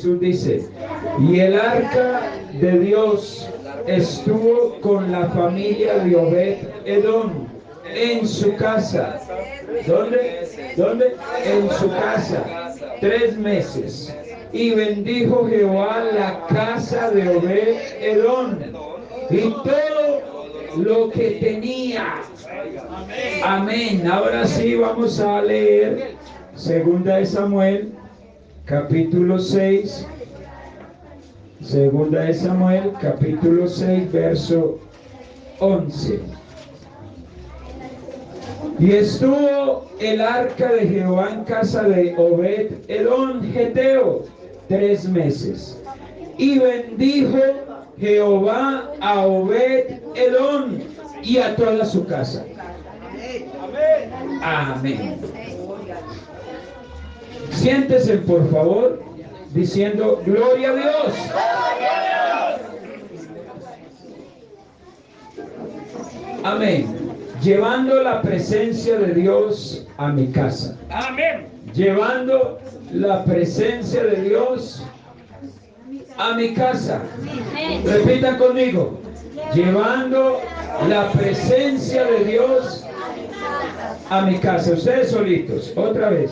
Jesús dice, y el arca de Dios estuvo con la familia de Obed-Edom en su casa. ¿Dónde? En su casa. 3 meses. Y bendijo Jehová la casa de Obed-Edom y todo lo que tenía. Amén. Ahora sí vamos a leer 2 de Samuel, capítulo 6. 2 de Samuel, capítulo 6, verso 11. Y estuvo el arca de Jehová en casa de Obed-Edom Geteo 3 meses. Y bendijo Jehová a Obed-Edom y a toda su casa. Amén. Siéntese, por favor, diciendo gloria a Dios. Amén. Llevando la presencia de Dios a mi casa. Amén. Llevando la presencia de Dios a mi casa. Repita conmigo. Llevando la presencia de Dios a mi casa. Ustedes solitos. Otra vez.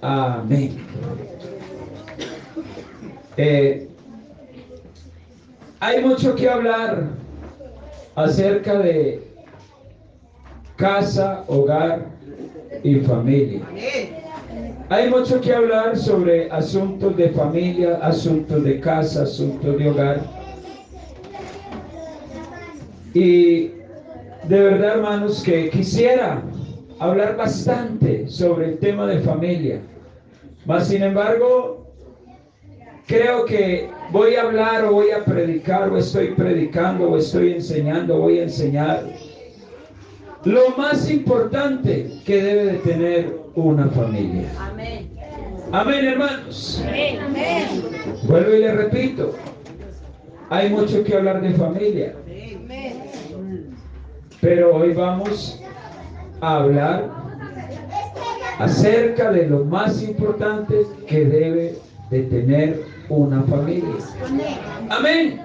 Amén. Hay mucho que hablar acerca de casa, hogar y familia. Hay mucho que hablar sobre asuntos de familia, asuntos de casa, asuntos de hogar. Y de verdad, hermanos, que quisiera hablar bastante sobre el tema de familia. Mas, sin embargo, creo que voy a hablar o voy a predicar o estoy predicando o estoy enseñando, voy a enseñar lo más importante que debe de tener una familia. Amén. Amén, hermanos. Amén. Vuelvo y le repito, hay mucho que hablar de familia, pero hoy vamos a hablar acerca de lo más importante que debe de tener una familia. Amén.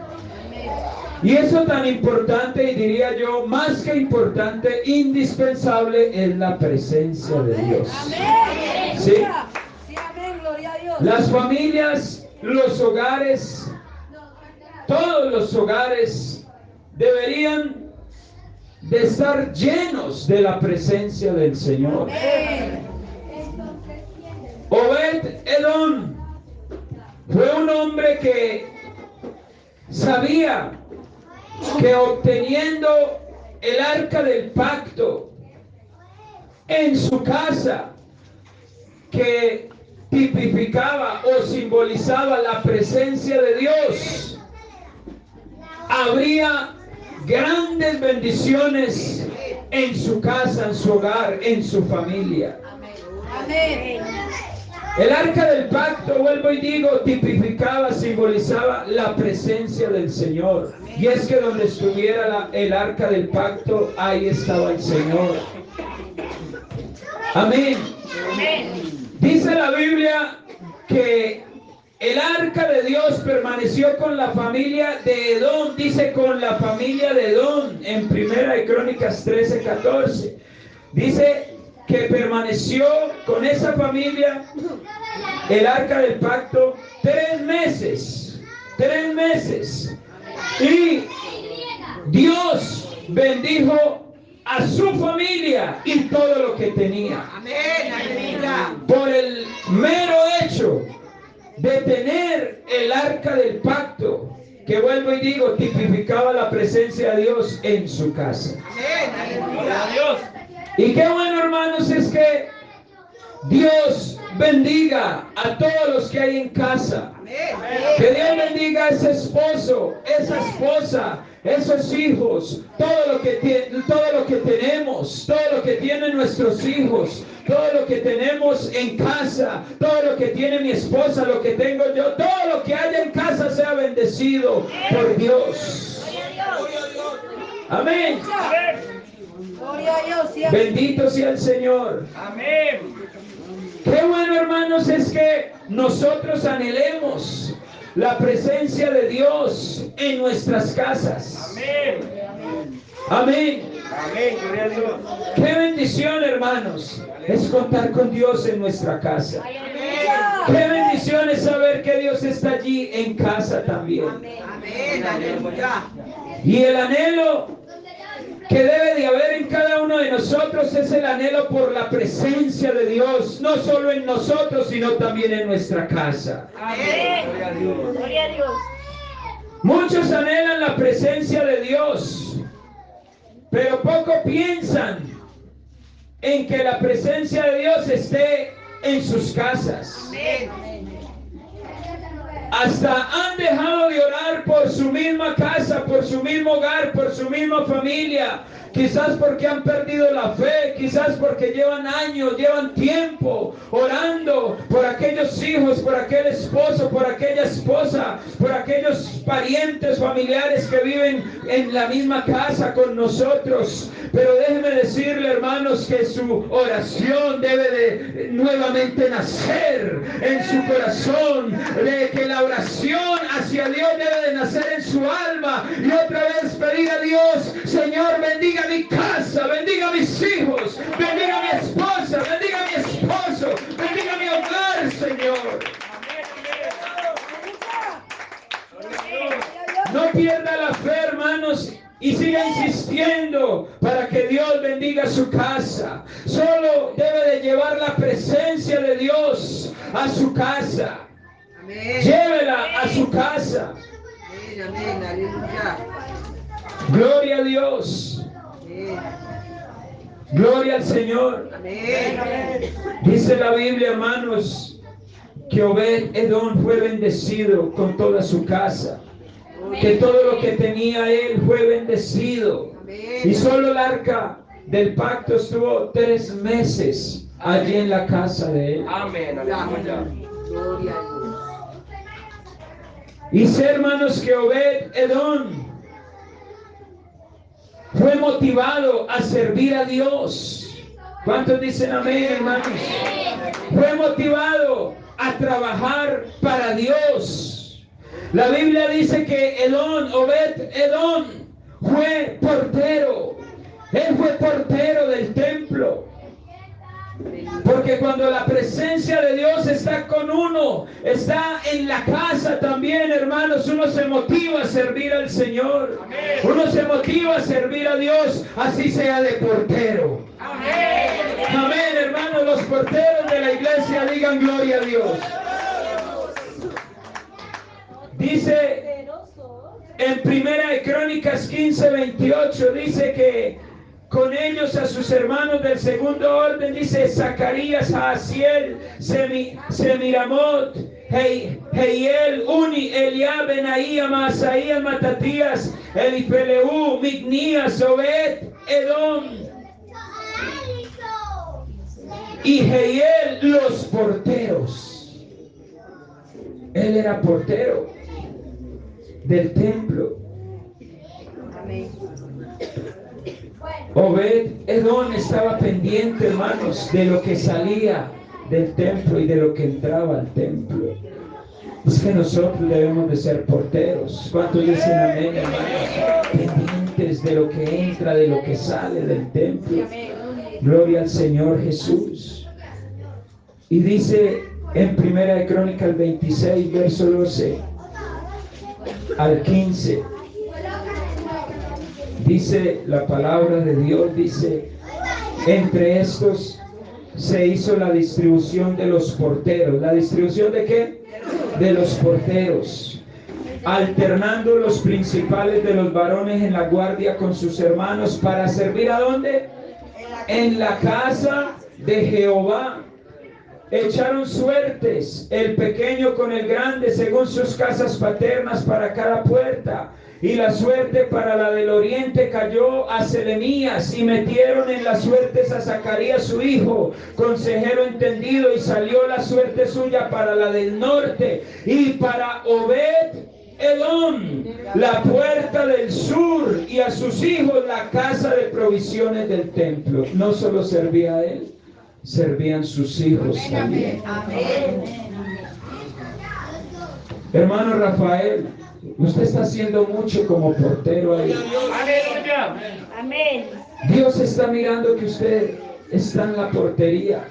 Y eso tan importante, y diría yo, más que importante, indispensable, es la presencia de Dios. ¿Sí? Las familias, los hogares, todos los hogares deberían de estar llenos de la presencia del Señor. Obed-Edom fue un hombre que sabía que obteniendo el arca del pacto en su casa, que tipificaba o simbolizaba la presencia de Dios, habría grandes bendiciones en su casa, en su hogar, en su familia. Amén. El arca del pacto, vuelvo y digo, tipificaba, simbolizaba la presencia del Señor. Y es que donde estuviera el arca del pacto, ahí estaba el Señor. Amén. Dice la Biblia que el arca de Dios permaneció con la familia de Edom. Dice con la familia de Edom en 1 Crónicas 13:14. Dice que permaneció con esa familia el arca del pacto 3 meses. 3 meses. Y Dios bendijo a su familia y todo lo que tenía. Por el mero hecho de tener el arca del pacto, que vuelvo y digo, tipificaba la presencia de Dios en su casa. Y qué bueno, hermanos, es que Dios bendiga a todos los que hay en casa. Que Dios bendiga a ese esposo, esa esposa, esos hijos, todo lo que tenemos, todo lo que tienen nuestros hijos, todo lo que tenemos en casa, todo lo que tiene mi esposa, lo que tengo yo, todo lo que haya en casa sea bendecido por Dios. Amén. Bendito sea el Señor. Amén. Qué bueno, hermanos, es que nosotros anhelemos la presencia de Dios en nuestras casas. Amén. Amén. Amén. Gloria a Dios. Qué bendición, hermanos, es contar con Dios en nuestra casa. Qué bendición es saber que Dios está allí en casa también. Amén. Aleluya. Y el anhelo que debe de haber en cada uno de nosotros es el anhelo por la presencia de Dios, no solo en nosotros, sino también en nuestra casa. Amén. Gloria a Dios. Gloria a Dios. Muchos anhelan la presencia de Dios, pero poco piensan en que la presencia de Dios esté en sus casas. Amén. Hasta han dejado de orar por su misma casa, por su mismo hogar, por su misma familia. Quizás porque han perdido la fe, quizás porque llevan años, llevan tiempo orando por aquellos hijos, por aquel esposo, por aquella esposa, por aquellos parientes, familiares que viven en la misma casa con nosotros. Pero déjeme decirle, hermanos, que su oración debe de nuevamente nacer en su corazón, de que la oración hacia Dios debe de nacer en su alma y otra vez pedir a Dios: Señor, bendiga mi casa, bendiga mis hijos, bendiga mi esposa, bendiga mi esposo, bendiga mi hogar, Señor. No pierda la fe, hermanos, y siga insistiendo para que Dios bendiga su casa. Solo debe de llevar la presencia de Dios a su casa. Amén. Llévela a su casa. Amén. Amén. Aleluya. Gloria a Dios. Amén. Gloria al Señor. Amén. Dice la Biblia, hermanos, que Obed Edom fue bendecido con toda su casa, que todo lo que tenía él fue bendecido. Y solo el arca del pacto estuvo 3 meses allí en la casa de él. Amén. Aleluya. Gloria a Dios. Y sé, hermanos, que Obed Edom fue motivado a servir a Dios. ¿Cuántos dicen amén, hermanos? Fue motivado a trabajar para Dios. La Biblia dice que Obed Edom fue portero. Él fue portero del templo. Porque cuando la presencia de Dios está con uno, está en la casa también, hermanos, uno se motiva a servir al Señor. Uno se motiva a servir a Dios, así sea de portero. Amén, hermanos, los porteros de la iglesia digan gloria a Dios. Dice en Primera de Crónicas 15:28, dice que con ellos a sus hermanos del segundo orden, dice Zacarías, Jaasiel, Semiramot, Heiel, Uni, Eliab, Benaí, Amasaías, Matatías, Elifeleú, Mignías, Obed, Edom y Heiel, los porteros. Él era portero del templo. Amén. Obed Edom estaba pendiente, hermanos, de lo que salía del templo y de lo que entraba al templo. Es que nosotros debemos de ser porteros. ¿Cuántos dicen amén, hermanos? Pendientes de lo que entra, de lo que sale del templo. Gloria al Señor Jesús. Y dice en Primera de Crónicas 26, verso 12 al 15. Dice la palabra de Dios, dice: entre estos se hizo la distribución de los porteros. ¿La distribución de qué? De los porteros, alternando los principales de los varones en la guardia con sus hermanos para servir ¿a dónde? En la casa de Jehová. Echaron suertes, el pequeño con el grande, según sus casas paternas para cada puerta. Y la suerte para la del oriente cayó a Selemías, y metieron en las suertes a Zacarías su hijo, consejero entendido, y salió la suerte suya para la del norte, y para Obed Edom la puerta del sur, y a sus hijos la casa de provisiones del templo. No solo servía a él, servían sus hijos también. Amén. Hermano Rafael, usted está haciendo mucho como portero ahí. Aleluya. Amén. Dios está mirando que usted está en la portería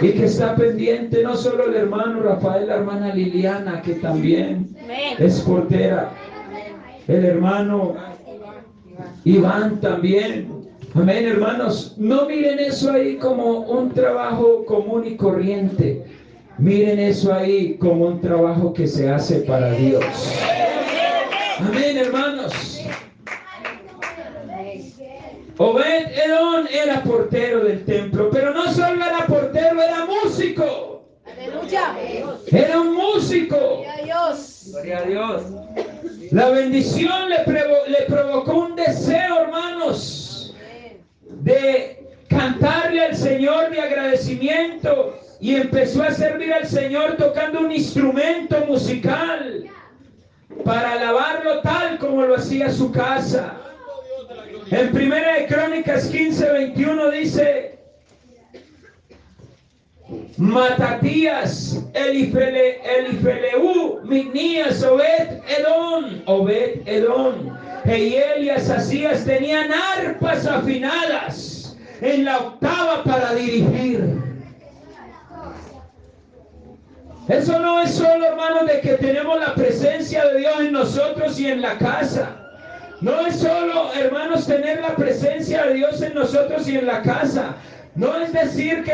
y que está pendiente no solo el hermano Rafael, la hermana Liliana, que también Amén. es portera, el hermano Iván también. Amén, hermanos. No miren eso ahí como un trabajo común y corriente. Miren eso ahí como un trabajo que se hace para Dios. Amén, hermanos. Obed-Edom era portero del templo, pero no solo era portero, era músico. Aleluya. Era un músico. Gloria a Dios. Gloria a Dios. La bendición le provocó un deseo, hermanos, de cantarle al Señor de agradecimiento, y empezó a servir al Señor tocando un instrumento musical para alabarlo tal como lo hacía su casa. En Primera de Crónicas 15:21 dice: Matatías, Elifeleu, Mignías, Obed-Edom, Jehiel y Asasías tenían arpas afinadas en la octava para dirigir. Eso no es solo, hermanos, de que tenemos la presencia de Dios en nosotros y en la casa. No es solo, hermanos, tener la presencia de Dios en nosotros y en la casa. No es decir que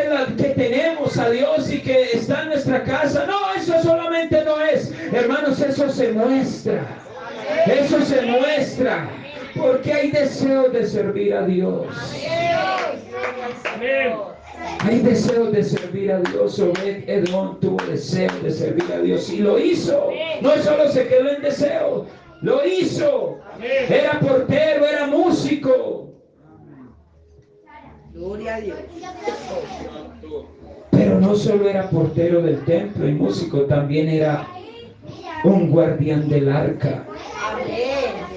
tenemos a Dios y que está en nuestra casa. No, eso solamente no es. Hermanos, eso se muestra. Eso se muestra. Porque hay deseos de servir a Dios. Amén. Hay deseos de servir a Dios. Obed-Edom tuvo deseo de servir a Dios y lo hizo. No solo se quedó en deseo, lo hizo. Era portero, era músico. Gloria a Dios. Pero no solo era portero del templo y músico, también era un guardián del arca. Amén.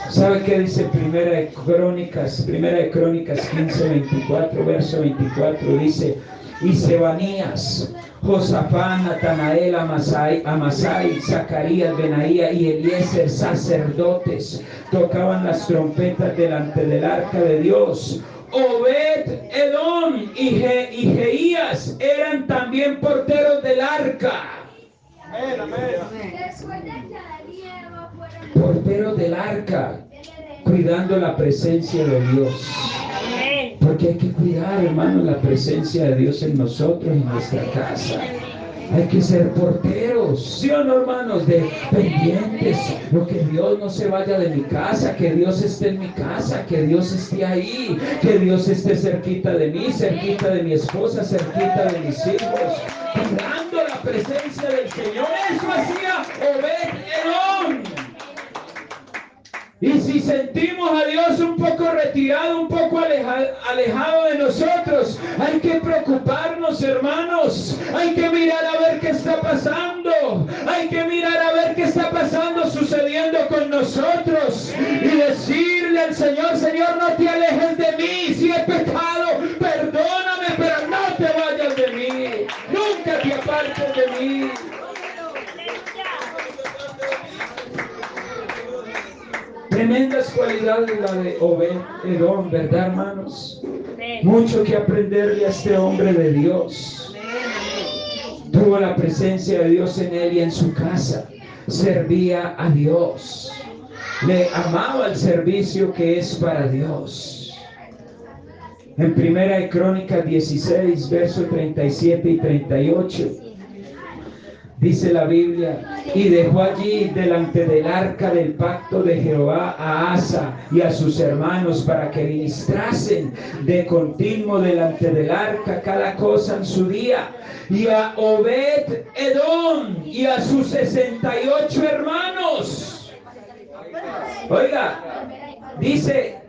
¿Sabe qué dice Primera de Crónicas 15:24, verso 24? Dice: y Sebanías, Josafá, Natanael, Amasai, Zacarías, Benaía y Eliezer, sacerdotes, tocaban las trompetas delante del arca de Dios. Obed-Edom y Jeías eran también porteros del arca. Amén, amén. Porteros del arca, cuidando la presencia de Dios. Amén. Porque hay que cuidar, hermano, la presencia de Dios en nosotros, en nuestra casa. Hay que ser porteros, ¿sí o no, hermanos? De pendientes. Lo que Dios no se vaya de mi casa, que Dios esté en mi casa, que Dios esté ahí, que Dios esté cerquita de mí, cerquita de mi esposa, cerquita de mis hijos, cuidando la presencia del Señor. Eso hacía Obed-Edom. Y si sentimos a Dios un poco retirado, un poco alejado de nosotros, hay que preocuparnos, hermanos. Hay que mirar a ver qué está pasando. Hay que mirar a ver qué está pasando, sucediendo con nosotros. Y decirle al Señor: Señor, no te alejes de mí. Si he pecado, perdóname, pero no te vayas de mí. Nunca te apartes de mí. Tremendas cualidades la de Obed-Edom, ¿verdad, hermanos? Mucho que aprenderle a este hombre de Dios. Tuvo la presencia de Dios en él y en su casa. Servía a Dios. Le amaba el servicio que es para Dios. En Primera de Crónicas 16, versos 37 y 38. Dice la Biblia: y dejó allí delante del arca del pacto de Jehová a Asa y a sus hermanos para que ministrasen de continuo delante del arca cada cosa en su día. Y a Obed-Edom y a sus 68 hermanos. Oiga, dice: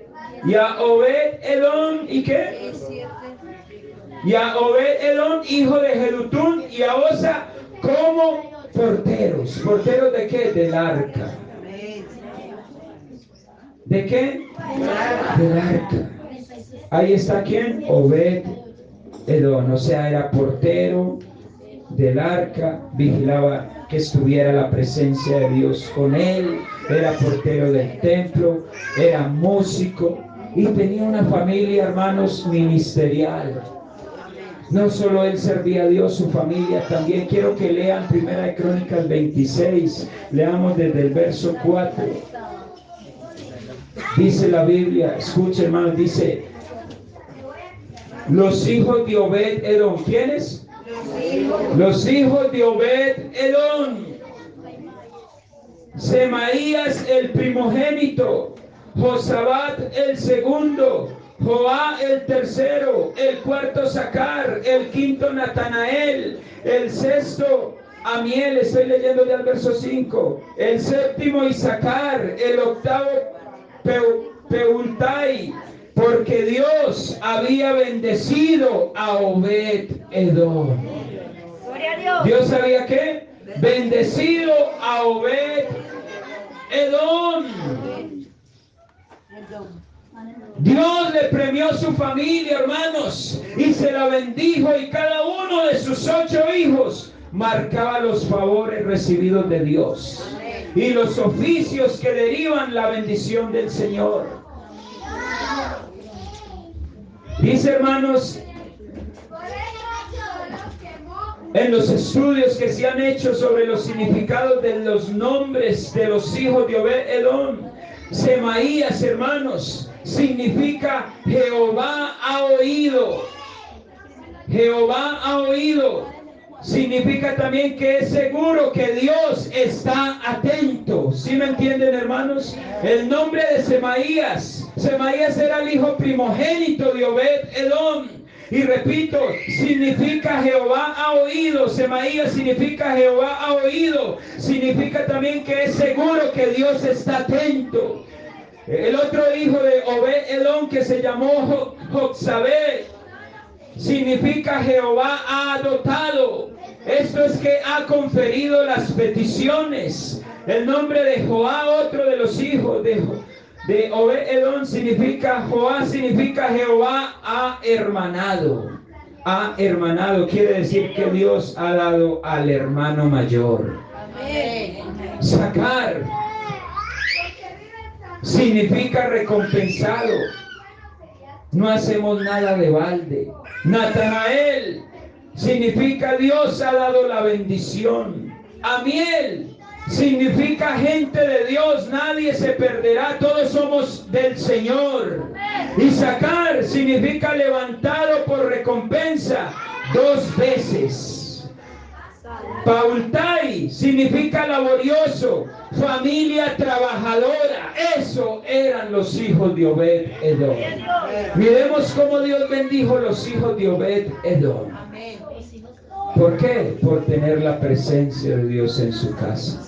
y a Obed-Edom, ¿y qué? Y a Obed-Edom, hijo de Jedutún, y a Osa, como porteros. ¿Porteros de qué? Del arca. ¿De qué? Del arca. Ahí está, ¿quién? Obed Edom, o sea, era portero del arca, vigilaba que estuviera la presencia de Dios con él, era portero del templo, era músico y tenía una familia, hermanos, ministerial. No solo él servía a Dios, su familia también. Quiero que lean 1 Crónicas 26, leamos desde el verso 4. Dice la Biblia, escuchen, hermanos, dice: los hijos de Obed Edom, ¿quiénes? Los hijos de Obed Edom: Semaías el primogénito, Josabad el segundo, Joá el tercero, el cuarto Sacar, el quinto Natanael, el sexto Amiel, estoy leyendo ya el verso 5, el séptimo Isaacar, el octavo Peultai, porque Dios había bendecido a Obed Edom. Gloria a Dios. ¿Dios sabía qué? Bendecido a Obed Edom. Dios le premió su familia, hermanos, y se la bendijo, y cada uno de sus 8 hijos marcaba los favores recibidos de Dios y los oficios que derivan la bendición del Señor. Dice, hermanos, en los estudios que se han hecho sobre los significados de los nombres de los hijos de Obed Edom, Semaías, hermanos, significa Jehová ha oído. Jehová ha oído. Significa también que es seguro que Dios está atento. ¿Sí me entienden, hermanos? El nombre de Semaías. Semaías era el hijo primogénito de Obed Edom. Y repito, significa Jehová ha oído. Semaías significa Jehová ha oído. Significa también que es seguro que Dios está atento. El otro hijo de Obed Edom, que se llamó Joxabed, significa Jehová ha dotado. Esto es que ha conferido las peticiones. El nombre de Joá, otro de los hijos de Obed Edom, significa Joá, significa Jehová ha hermanado. Ha hermanado quiere decir que Dios ha dado al hermano mayor. Sacar significa recompensado. No hacemos nada de balde. Natanael significa Dios ha dado la bendición. Amiel significa gente de Dios, nadie se perderá, todos somos del Señor. Isaacar significa levantado por recompensa 2 veces. Paultai significa laborioso, familia trabajadora. Eso eran los hijos de Obed Edom. Miremos cómo Dios bendijo los hijos de Obed Edom. ¿Por qué? Por tener la presencia de Dios en su casa,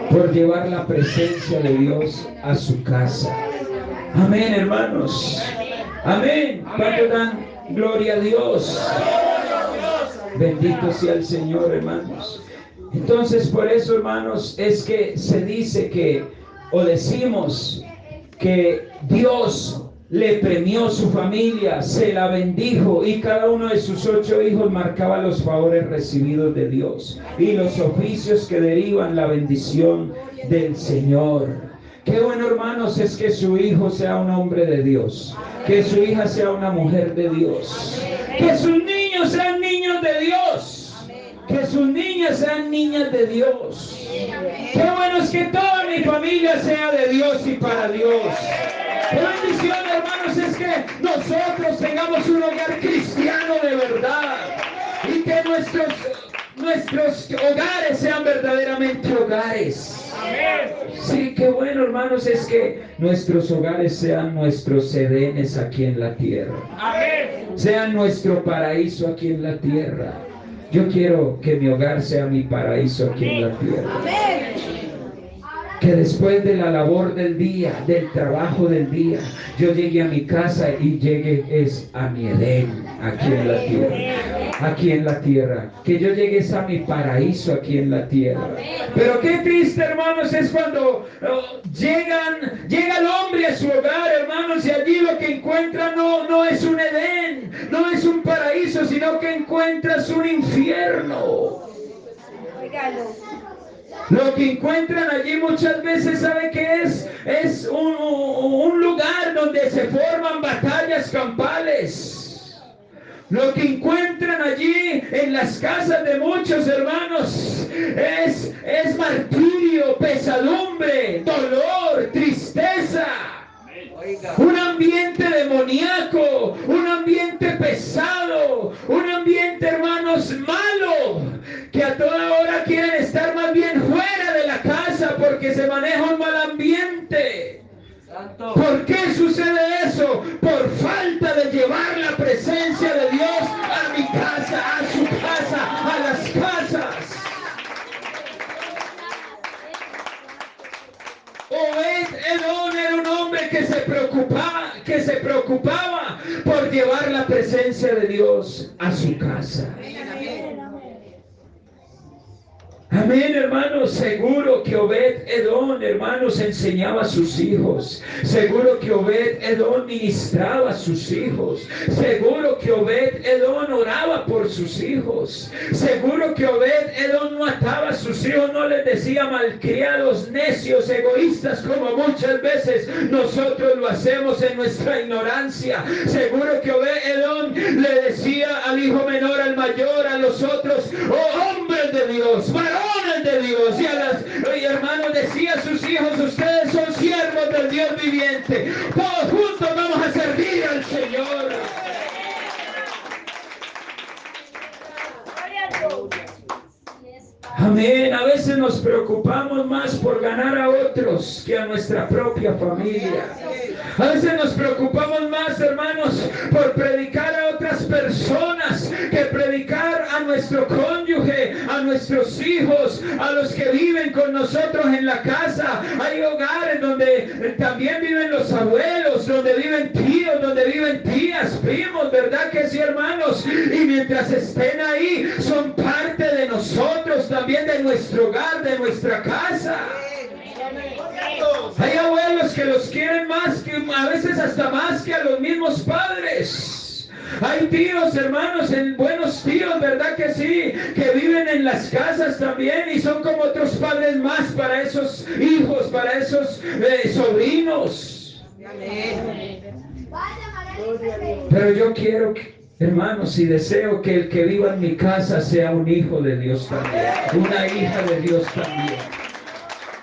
por llevar la presencia de Dios a su casa. Amén, hermanos. Amén. ¿Cuánto dan gloria a Dios? Bendito sea el Señor, hermanos. Entonces, por eso, hermanos, es que se dice que, o decimos que Dios le premió su familia, se la bendijo, y cada uno de sus 8 hijos marcaba los favores recibidos de Dios y los oficios que derivan la bendición del Señor. Qué bueno, hermanos, es que su hijo sea un hombre de Dios, que su hija sea una mujer de Dios, que sus niños sean niños de Dios, que sus niñas sean niñas de Dios. Qué bueno es que toda mi familia sea de Dios y para Dios. Qué bendición, hermanos, es que nosotros tengamos un hogar cristiano de verdad y que nuestros hogares sean verdaderamente hogares. Sí, qué bueno, hermanos, es que nuestros hogares sean nuestros edenes aquí en la tierra. Sean nuestro paraíso aquí en la tierra. Yo quiero que mi hogar sea mi paraíso aquí en la tierra. Que después de la labor del día, del trabajo del día, yo llegue a mi casa y llegue a mi Edén aquí en la tierra. aquí en la tierra, que yo llegue a mi paraíso aquí en la tierra. Pero qué triste, hermanos, es cuando llega el hombre a su hogar, hermanos, y allí lo que encuentra no es un Edén, no es un paraíso, sino que encuentras un infierno. Lo que encuentran allí muchas veces, ¿sabe qué es? Es un lugar donde se forman batallas campales. Lo que encuentran allí en las casas de muchos hermanos es martirio, pesadumbre, dolor, tristeza. Un ambiente demoníaco, un ambiente pesado, un ambiente, hermanos, malo, que a toda hora quieren estar más bien fuera de la casa porque se maneja un mal ambiente. ¿Por qué sucede eso? Por falta de llevar la presencia de Dios a mi casa, a su casa, a las casas. Obed-Edom era un hombre que se preocupaba por llevar la presencia de Dios a su casa. Amén, hermanos. Seguro que Obed-Edom, hermanos, enseñaba a sus hijos. Seguro que Obed-Edom ministraba a sus hijos. Seguro que Obed-Edom oraba por sus hijos. Seguro que Obed-Edom no ataba a sus hijos, no les decía malcriados, necios, egoístas, como muchas veces nosotros lo hacemos en nuestra ignorancia. Seguro que Obed-Edom le decía al hijo menor, al mayor, a los otros: oh hombres de Dios, varones de Dios, y hermanos, decía a sus hijos: ustedes son siervos del Dios viviente, todos juntos vamos a servir al Señor. Amén. A veces nos preocupamos más por ganar a otros que a nuestra propia familia. A veces nos preocupamos más, hermanos, por predicar a otras personas que predicar a nuestro cónyuge, a nuestros hijos, a los que viven con nosotros en la casa. Hay hogares donde también viven los abuelos, donde viven tíos, donde viven tías, primos, ¿verdad que sí, hermanos? Y mientras estén ahí, son parte de nosotros, también de nuestro hogar, de nuestra casa. Hay abuelos que los quieren más, que a veces hasta más que a los mismos padres. Hay tíos, hermanos, buenos tíos, ¿verdad que sí? Que viven en las casas también y son como otros padres más para esos hijos, para esos sobrinos. Pero yo quiero hermanos, y deseo que el que viva en mi casa sea un hijo de Dios también, una hija de Dios también.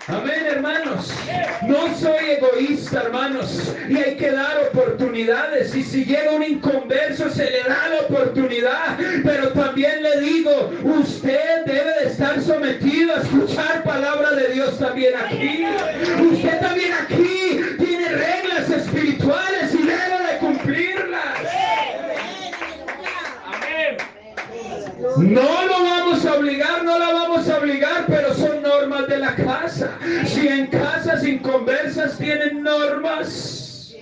Amén, hermanos. No soy egoísta, hermanos, y hay que dar oportunidades, y si llega un inconverso se le da la oportunidad, pero también le digo, usted debe de estar sometido a escuchar palabra de Dios también aquí. Usted también aquí tiene reglas espirituales y debe de cumplirlas. No lo vamos a obligar, no la vamos a obligar, pero son normas de la casa. Si en casas inconversas tienen normas,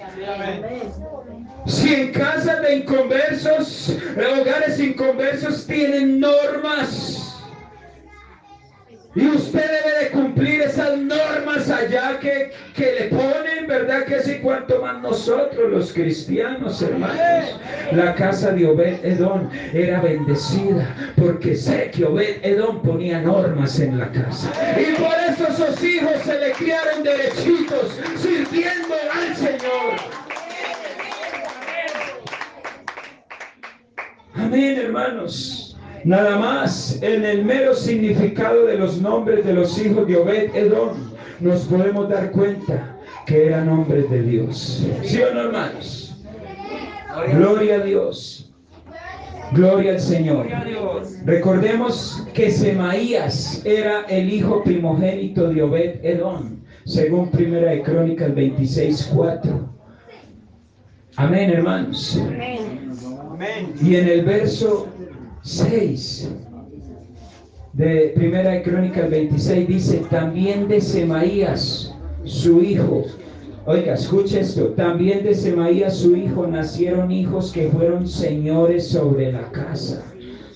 si en casas de inconversos, hogares inconversos tienen normas, y usted debe de cumplir esas normas allá que le ponen, ¿verdad que sí? Cuanto más nosotros los cristianos, hermanos. La casa de Obed-Edom era bendecida porque sé que Obed-Edom ponía normas en la casa, y por eso sus hijos se le criaron derechitos, sirviendo al Señor. Amén, hermanos. Nada más en el mero significado de los nombres de los hijos de Obed-Edom nos podemos dar cuenta que eran hombres de Dios. ¿Sí o no, hermanos? Gloria a Dios. Gloria al Señor. Recordemos que Semaías era el hijo primogénito de Obed-Edom, según Primera de Crónicas 26:4. Amén, hermanos. Y en el verso 6 de Primera de Crónicas 26 dice: también de Semaías su hijo, oiga, escuche esto, también de Semaías su hijo nacieron hijos que fueron señores sobre la casa.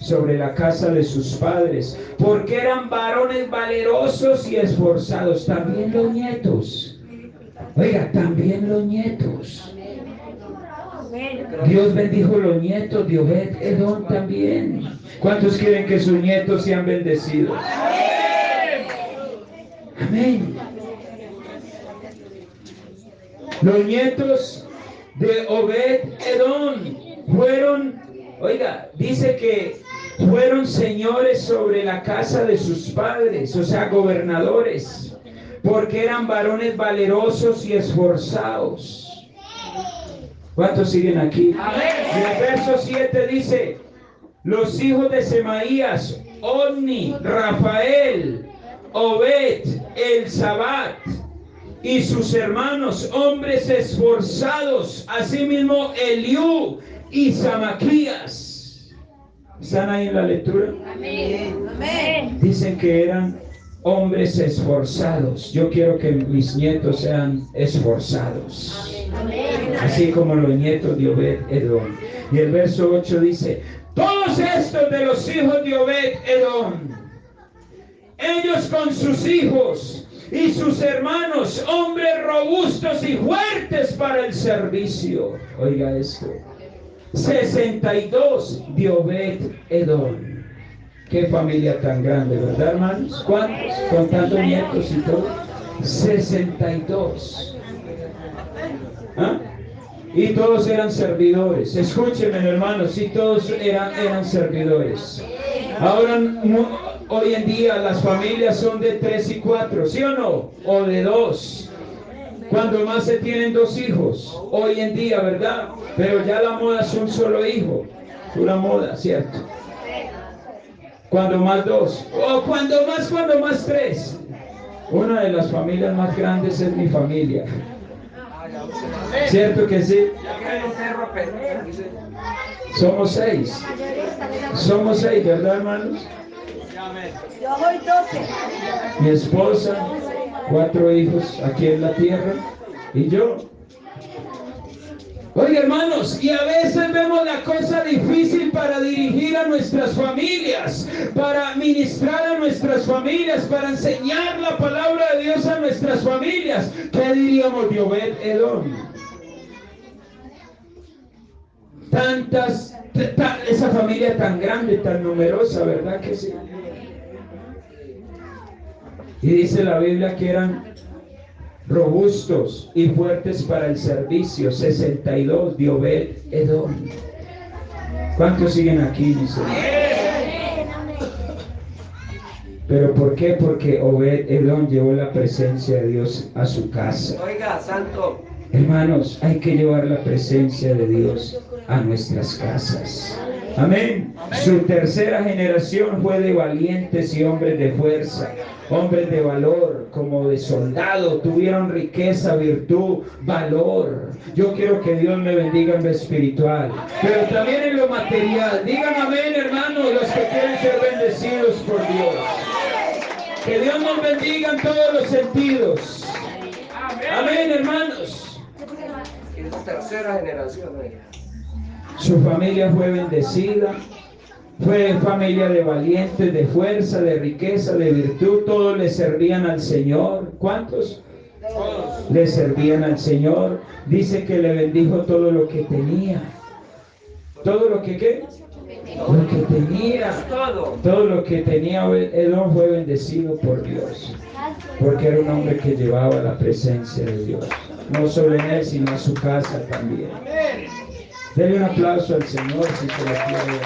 sobre la casa de sus padres, porque eran varones valerosos y esforzados. También los nietos. Oiga, también los nietos. Dios bendijo los nietos de Obed Edom también. ¿Cuántos quieren que sus nietos sean bendecidos? Amén. Los nietos de Obed Edom fueron, oiga, dice que fueron señores sobre la casa de sus padres, o sea, gobernadores, porque eran varones valerosos y esforzados. ¿Cuántos siguen aquí? Y el verso 7 dice: los hijos de Semaías, Oni, Rafael, Obed, Elzabat y sus hermanos, hombres esforzados, asimismo Eliú y Samaquías. ¿Están ahí en la lectura? Amén. Dicen que eran hombres esforzados. Yo quiero que mis nietos sean esforzados, así como los nietos de Obed Edom. Y el verso 8 dice: todos estos de los hijos de Obed Edom, ellos con sus hijos y sus hermanos, hombres robustos y fuertes para el servicio. Oiga esto: 62 de Obed Edom. Qué familia tan grande, ¿verdad, hermanos? ¿Cuántos? Contando nietos y todo. 62. ¿Ah? Y todos eran servidores. Escúchenme, hermanos, y todos eran servidores. Ahora, hoy en día las familias son de 3 y 4, ¿sí o no? O de 2. Cuando más se tienen 2 hijos, hoy en día, ¿verdad? Pero ya la moda es un solo hijo. Pura moda, ¿cierto? Cuando más 2. O cuando más 3. Una de las familias más grandes es mi familia. ¿Cierto que sí? Somos 6. Somos 6, ¿verdad, hermanos? Yo soy 12. Mi esposa, 4 hijos aquí en la tierra y yo. Oye, hermanos, y a veces vemos la cosa difícil para dirigir a nuestras familias, para ministrar a nuestras familias, para enseñar la palabra de Dios a nuestras familias. ¿Qué diríamos de Obed Edom? Esa familia tan grande, tan numerosa, ¿verdad que sí? Y dice la Biblia que eran robustos y fuertes para el servicio. 62 de Obed Edom. ¿Cuántos siguen aquí, mis hermanos? ¿Pero por qué? Porque Obed Edom llevó la presencia de Dios a su casa. Oiga, santo. Hermanos, hay que llevar la presencia de Dios a nuestras casas. Amén. Su tercera generación fue de valientes y hombres de fuerza, hombres de valor, como de soldado. Tuvieron riqueza, virtud, valor. Yo quiero que Dios me bendiga en lo espiritual, pero también en lo material. Digan amén, hermanos, los que quieren ser bendecidos por Dios. Que Dios nos bendiga en todos los sentidos. Amén, hermanos. Es tercera generación. Su familia fue bendecida, fue familia de valientes, de fuerza, de riqueza, de virtud. Todos le servían al Señor. ¿Cuántos? Todos le servían al Señor. Dice que le bendijo todo lo que tenía. ¿Todo lo que qué? Lo que tenía. Todo lo que tenía Edom fue bendecido por Dios, porque era un hombre que llevaba la presencia de Dios, no solo en él, sino a su casa también. Denle un aplauso al Señor si se lo quiere.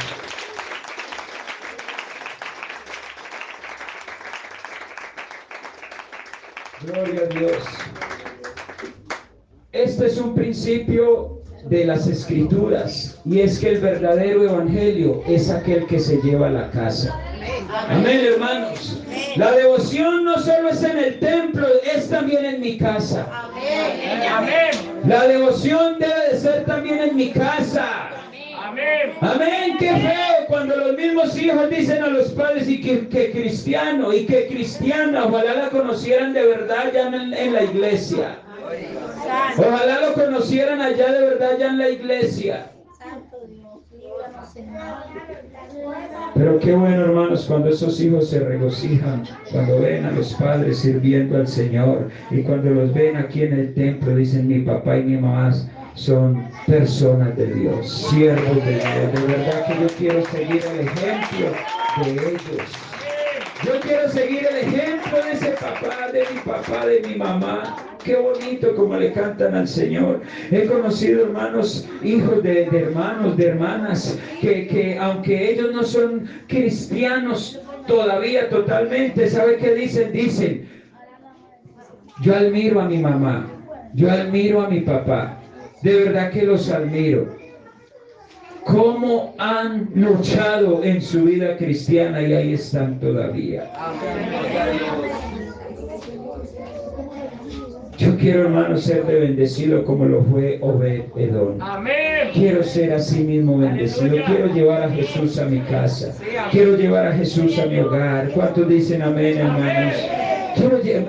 Gloria a Dios. Este es un principio de las Escrituras, y es que el verdadero evangelio es aquel que se lleva a la casa. Amén, hermanos. La devoción no solo es en el templo, es también en mi casa. Amén. La devoción debe de ser también en mi casa. Amén. Amén. Qué feo cuando los mismos hijos dicen a los padres y que cristiano y que cristiana. Ojalá la conocieran de verdad ya en la iglesia. Ojalá lo conocieran allá de verdad ya en la iglesia. Pero qué bueno, hermanos, cuando esos hijos se regocijan, cuando ven a los padres sirviendo al Señor y cuando los ven aquí en el templo, dicen: mi papá y mi mamá son personas de Dios, siervos de Dios. De verdad que yo quiero seguir el ejemplo de ellos. Yo quiero seguir el ejemplo de ese papá, de mi mamá. Qué bonito como le cantan al Señor. He conocido, hermanos, hijos de hermanos, de hermanas, que aunque ellos no son cristianos todavía totalmente, ¿sabe qué dicen? Dicen: yo admiro a mi mamá, yo admiro a mi papá. De verdad que los admiro. Cómo han luchado en su vida cristiana y ahí están todavía. Yo quiero, hermanos, ser de bendecido como lo fue Obed-Edom. Quiero ser así mismo bendecido. Quiero llevar a Jesús a mi casa. Quiero llevar a Jesús a mi hogar. ¿Cuántos dicen amén, hermanos?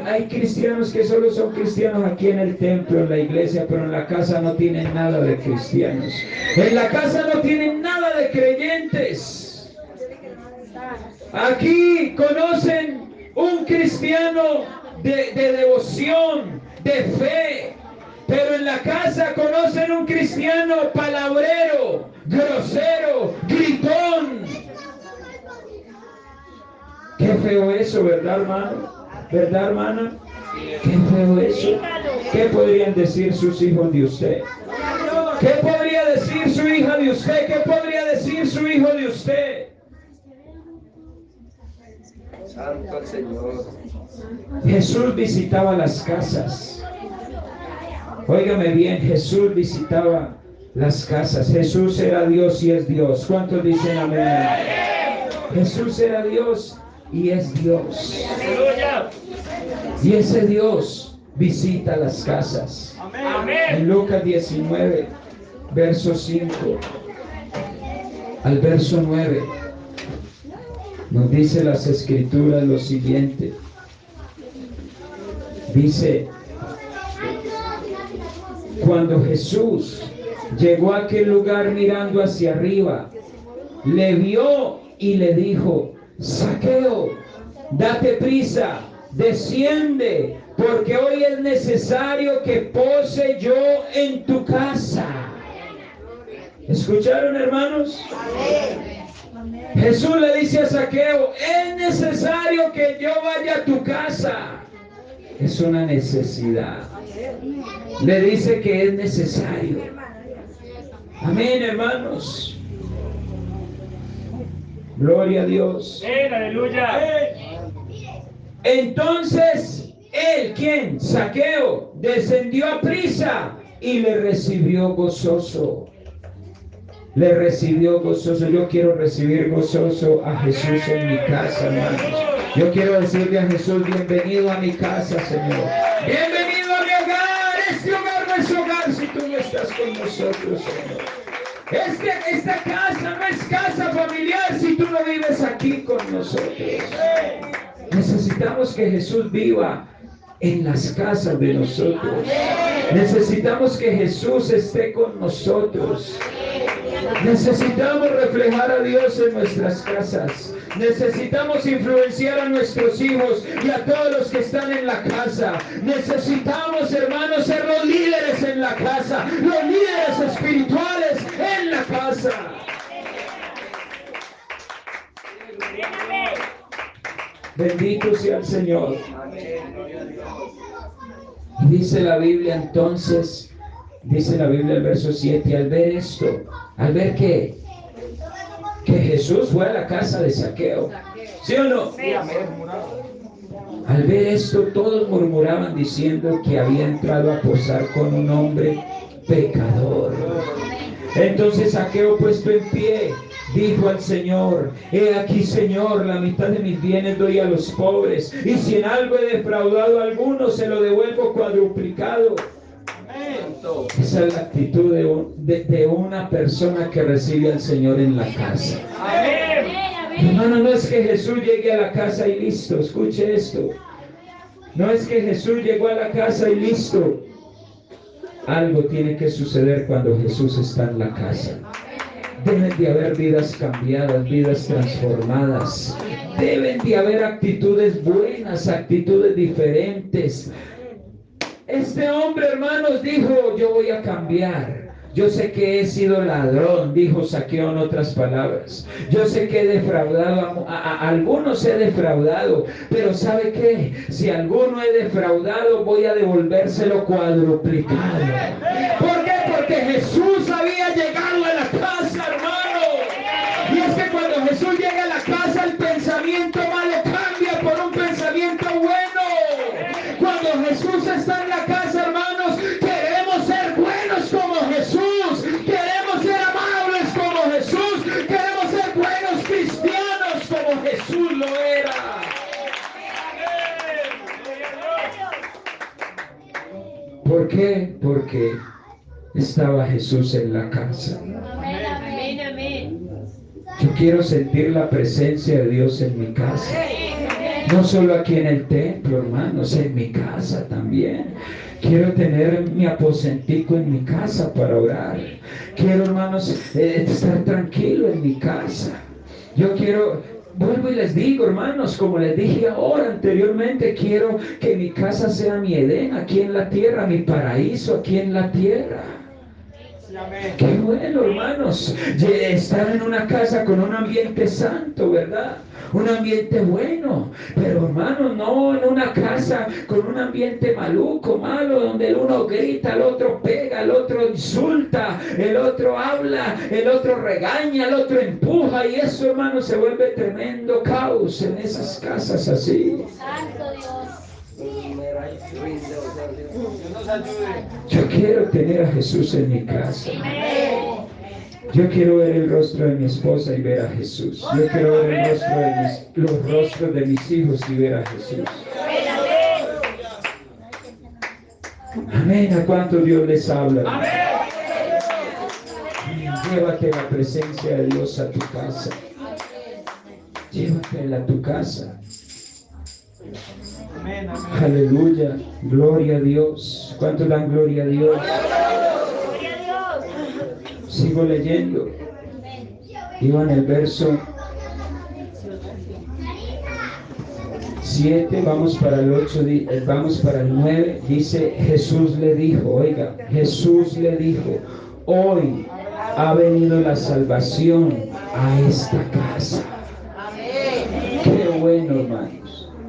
Hay cristianos que solo son cristianos aquí en el templo, en la iglesia, pero en la casa no tienen nada de cristianos. En la casa no tienen nada de creyentes. Aquí conocen un cristiano de devoción, de fe, pero en la casa conocen un cristiano palabrero, grosero, gritón. Qué feo eso, ¿verdad, hermano? ¿Verdad, hermana? Qué feo eso. ¿Qué podrían decir sus hijos de usted? ¿Qué podría decir su hija de usted? ¿Qué podría decir su hijo de usted? Santo el Señor. Jesús visitaba las casas. Óigame bien, Jesús visitaba las casas. Jesús era Dios y es Dios. ¿Cuántos dicen amén? Jesús era Dios y es Dios. Y ese Dios visita las casas. En Lucas 19, verso 5 al verso 9, nos dice las Escrituras lo siguiente. Dice: cuando Jesús llegó a aquel lugar mirando hacia arriba, le vio y le dijo: Zaqueo, date prisa, desciende, porque hoy es necesario que pose yo en tu casa. ¿Escucharon, hermanos? Jesús le dice a Zaqueo: es necesario que yo vaya a tu casa. Es una necesidad. Le dice que es necesario. Amén, hermanos. Gloria a Dios. Aleluya. Entonces él, ¿quién? Zaqueo, descendió a prisa y le recibió gozoso. Le recibió gozoso. Yo quiero recibir gozoso a Jesús en mi casa, hermanos. Yo quiero decirle a Jesús: bienvenido a mi casa, Señor. Bienvenido a mi hogar. Este hogar no es hogar si tú no estás con nosotros, Señor. Esta casa no es casa familiar si tú no vives aquí con nosotros. Necesitamos que Jesús viva en las casas de nosotros. Necesitamos que Jesús esté con nosotros. Necesitamos reflejar a Dios en nuestras casas. Necesitamos influenciar a nuestros hijos y a todos los que están en la casa. Necesitamos, hermanos, ser los líderes en la casa, los líderes espirituales en la casa. Bendito sea el Señor. Dice la Biblia entonces, dice la Biblia el verso 7, al ver esto, al ver que Jesús fue a la casa de Zaqueo, ¿sí o no? Al ver esto, todos murmuraban diciendo que había entrado a posar con un hombre pecador. Entonces Zaqueo, puesto en pie, dijo al Señor: he aquí, Señor, la mitad de mis bienes doy a los pobres, y si en algo he defraudado a alguno, se lo devuelvo cuadruplicado. Esa es la actitud de una persona que recibe al Señor en la casa. Hermano, no es que Jesús llegue a la casa y listo. Escuche esto. No es que Jesús llegó a la casa y listo. Algo tiene que suceder cuando Jesús está en la casa. Deben de haber vidas cambiadas, vidas transformadas. Deben de haber actitudes buenas, actitudes diferentes. Este hombre, hermanos, dijo: yo voy a cambiar. Yo sé que he sido ladrón, dijo Zaqueo en otras palabras. Yo sé que he defraudado, a algunos he defraudado, pero ¿sabe qué? Si alguno he defraudado, voy a devolvérselo cuadruplicado. ¿Por qué? Porque Jesús había llegado a la casa, hermano. Y es que cuando Jesús llega a la casa, el pensamiento malo cambia por un pensamiento bueno. Cuando Jesús está en la casa, hermanos, queremos ser buenos como Jesús. Queremos ser amables como Jesús. Queremos ser buenos cristianos como Jesús lo era. ¿Por qué? Porque estaba Jesús en la casa. Yo quiero sentir la presencia de Dios en mi casa. No solo aquí en el templo, hermanos, en mi casa también. Quiero tener mi aposentico en mi casa para orar. Quiero, hermanos, estar tranquilo en mi casa. Yo quiero, vuelvo y les digo, hermanos, como les dije ahora anteriormente, quiero que mi casa sea mi Edén aquí en la tierra, mi paraíso aquí en la tierra. Qué bueno, hermanos, estar en una casa con un ambiente santo, ¿verdad? Un ambiente bueno, pero hermanos, no en una casa con un ambiente maluco, malo, donde el uno grita, el otro pega, el otro insulta, el otro habla, el otro regaña, el otro empuja, y eso, hermanos, se vuelve tremendo caos en esas casas así. Santo Dios. Yo quiero tener a Jesús en mi casa. Yo quiero ver el rostro de mi esposa y ver a Jesús. Yo quiero ver el rostro de los rostros de mis hijos y ver a Jesús. Amén. ¿A cuánto Dios les habla? Llévate la presencia de Dios a tu casa. Llévatela a tu casa. Aleluya. Gloria a Dios. ¿Cuánto dan gloria a Dios? Sigo leyendo. Iba en el verso 7, vamos para el 8, vamos para el 9. Dice: Jesús le dijo, oiga, Jesús le dijo: hoy ha venido la salvación a esta casa. Qué bueno, hermanos.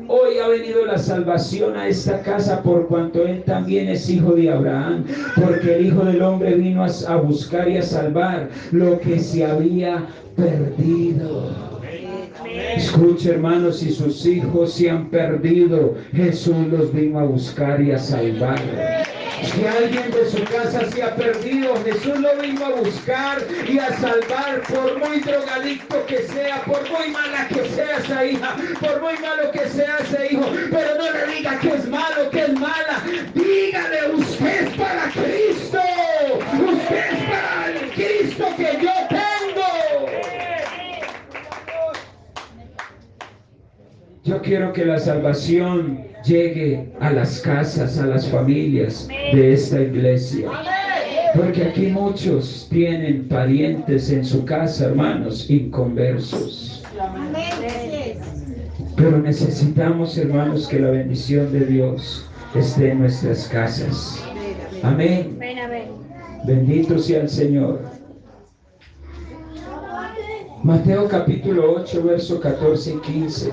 Hoy ha venido la salvación a esta casa, por cuanto él también es hijo de Abraham, porque el Hijo del Hombre vino a buscar y a salvar lo que se había perdido. Escuche, hermanos, si sus hijos se han perdido, Jesús los vino a buscar y a salvar. Si alguien de su casa se ha perdido, Jesús lo vino a buscar y a salvar, por muy drogadicto que sea, por muy mala que sea esa hija, por muy malo que sea ese hijo. Pero no le diga que es malo, que es mala. Dígale: usted es para Cristo. Usted es para el Cristo que yo tengo. Yo quiero que la salvación llegue a las casas, a las familias de esta iglesia. Porque aquí muchos tienen parientes en su casa, hermanos, inconversos. Pero necesitamos, hermanos, que la bendición de Dios esté en nuestras casas. Amén. Bendito sea el Señor. Mateo capítulo 8, verso 14 y 15.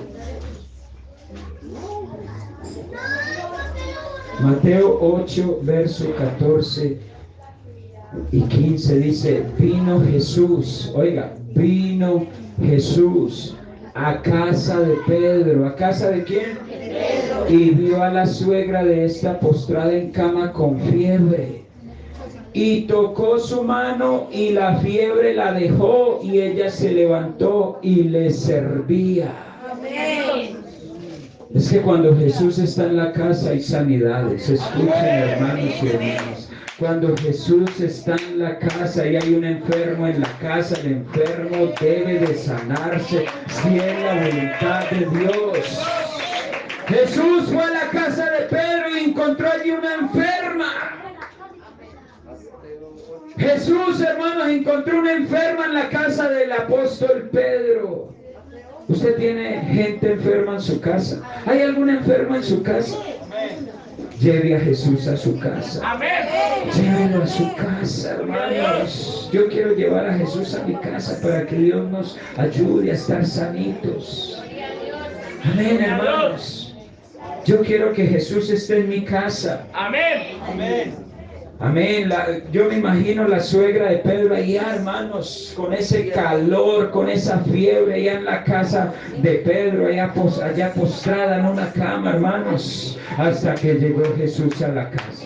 Mateo 8, verso 14 y 15 dice: vino Jesús, oiga, vino Jesús a casa de Pedro. ¿A casa de quién? Pedro. Y vio a la suegra de esta postrada en cama con fiebre. Y tocó su mano y la fiebre la dejó, y ella se levantó y le servía. Amén. Es que cuando Jesús está en la casa hay sanidades. Escuchen, hermanos y hermanas. Cuando Jesús está en la casa y hay un enfermo en la casa, el enfermo debe de sanarse si es la voluntad de Dios. Jesús fue a la casa de Pedro y encontró allí una enferma. Jesús, hermanos, encontró una enferma en la casa del apóstol Pedro. ¿Usted tiene gente enferma en su casa? ¿Hay alguna enferma en su casa? Lleve a Jesús a su casa. Llévelo a su casa, hermanos. Yo quiero llevar a Jesús a mi casa para que Dios nos ayude a estar sanitos. Amén, hermanos. Yo quiero que Jesús esté en mi casa. Amén. Amén. Yo me imagino la suegra de Pedro allá, hermanos, con ese calor, con esa fiebre allá en la casa de Pedro, allá postrada en una cama, hermanos, hasta que llegó Jesús a la casa.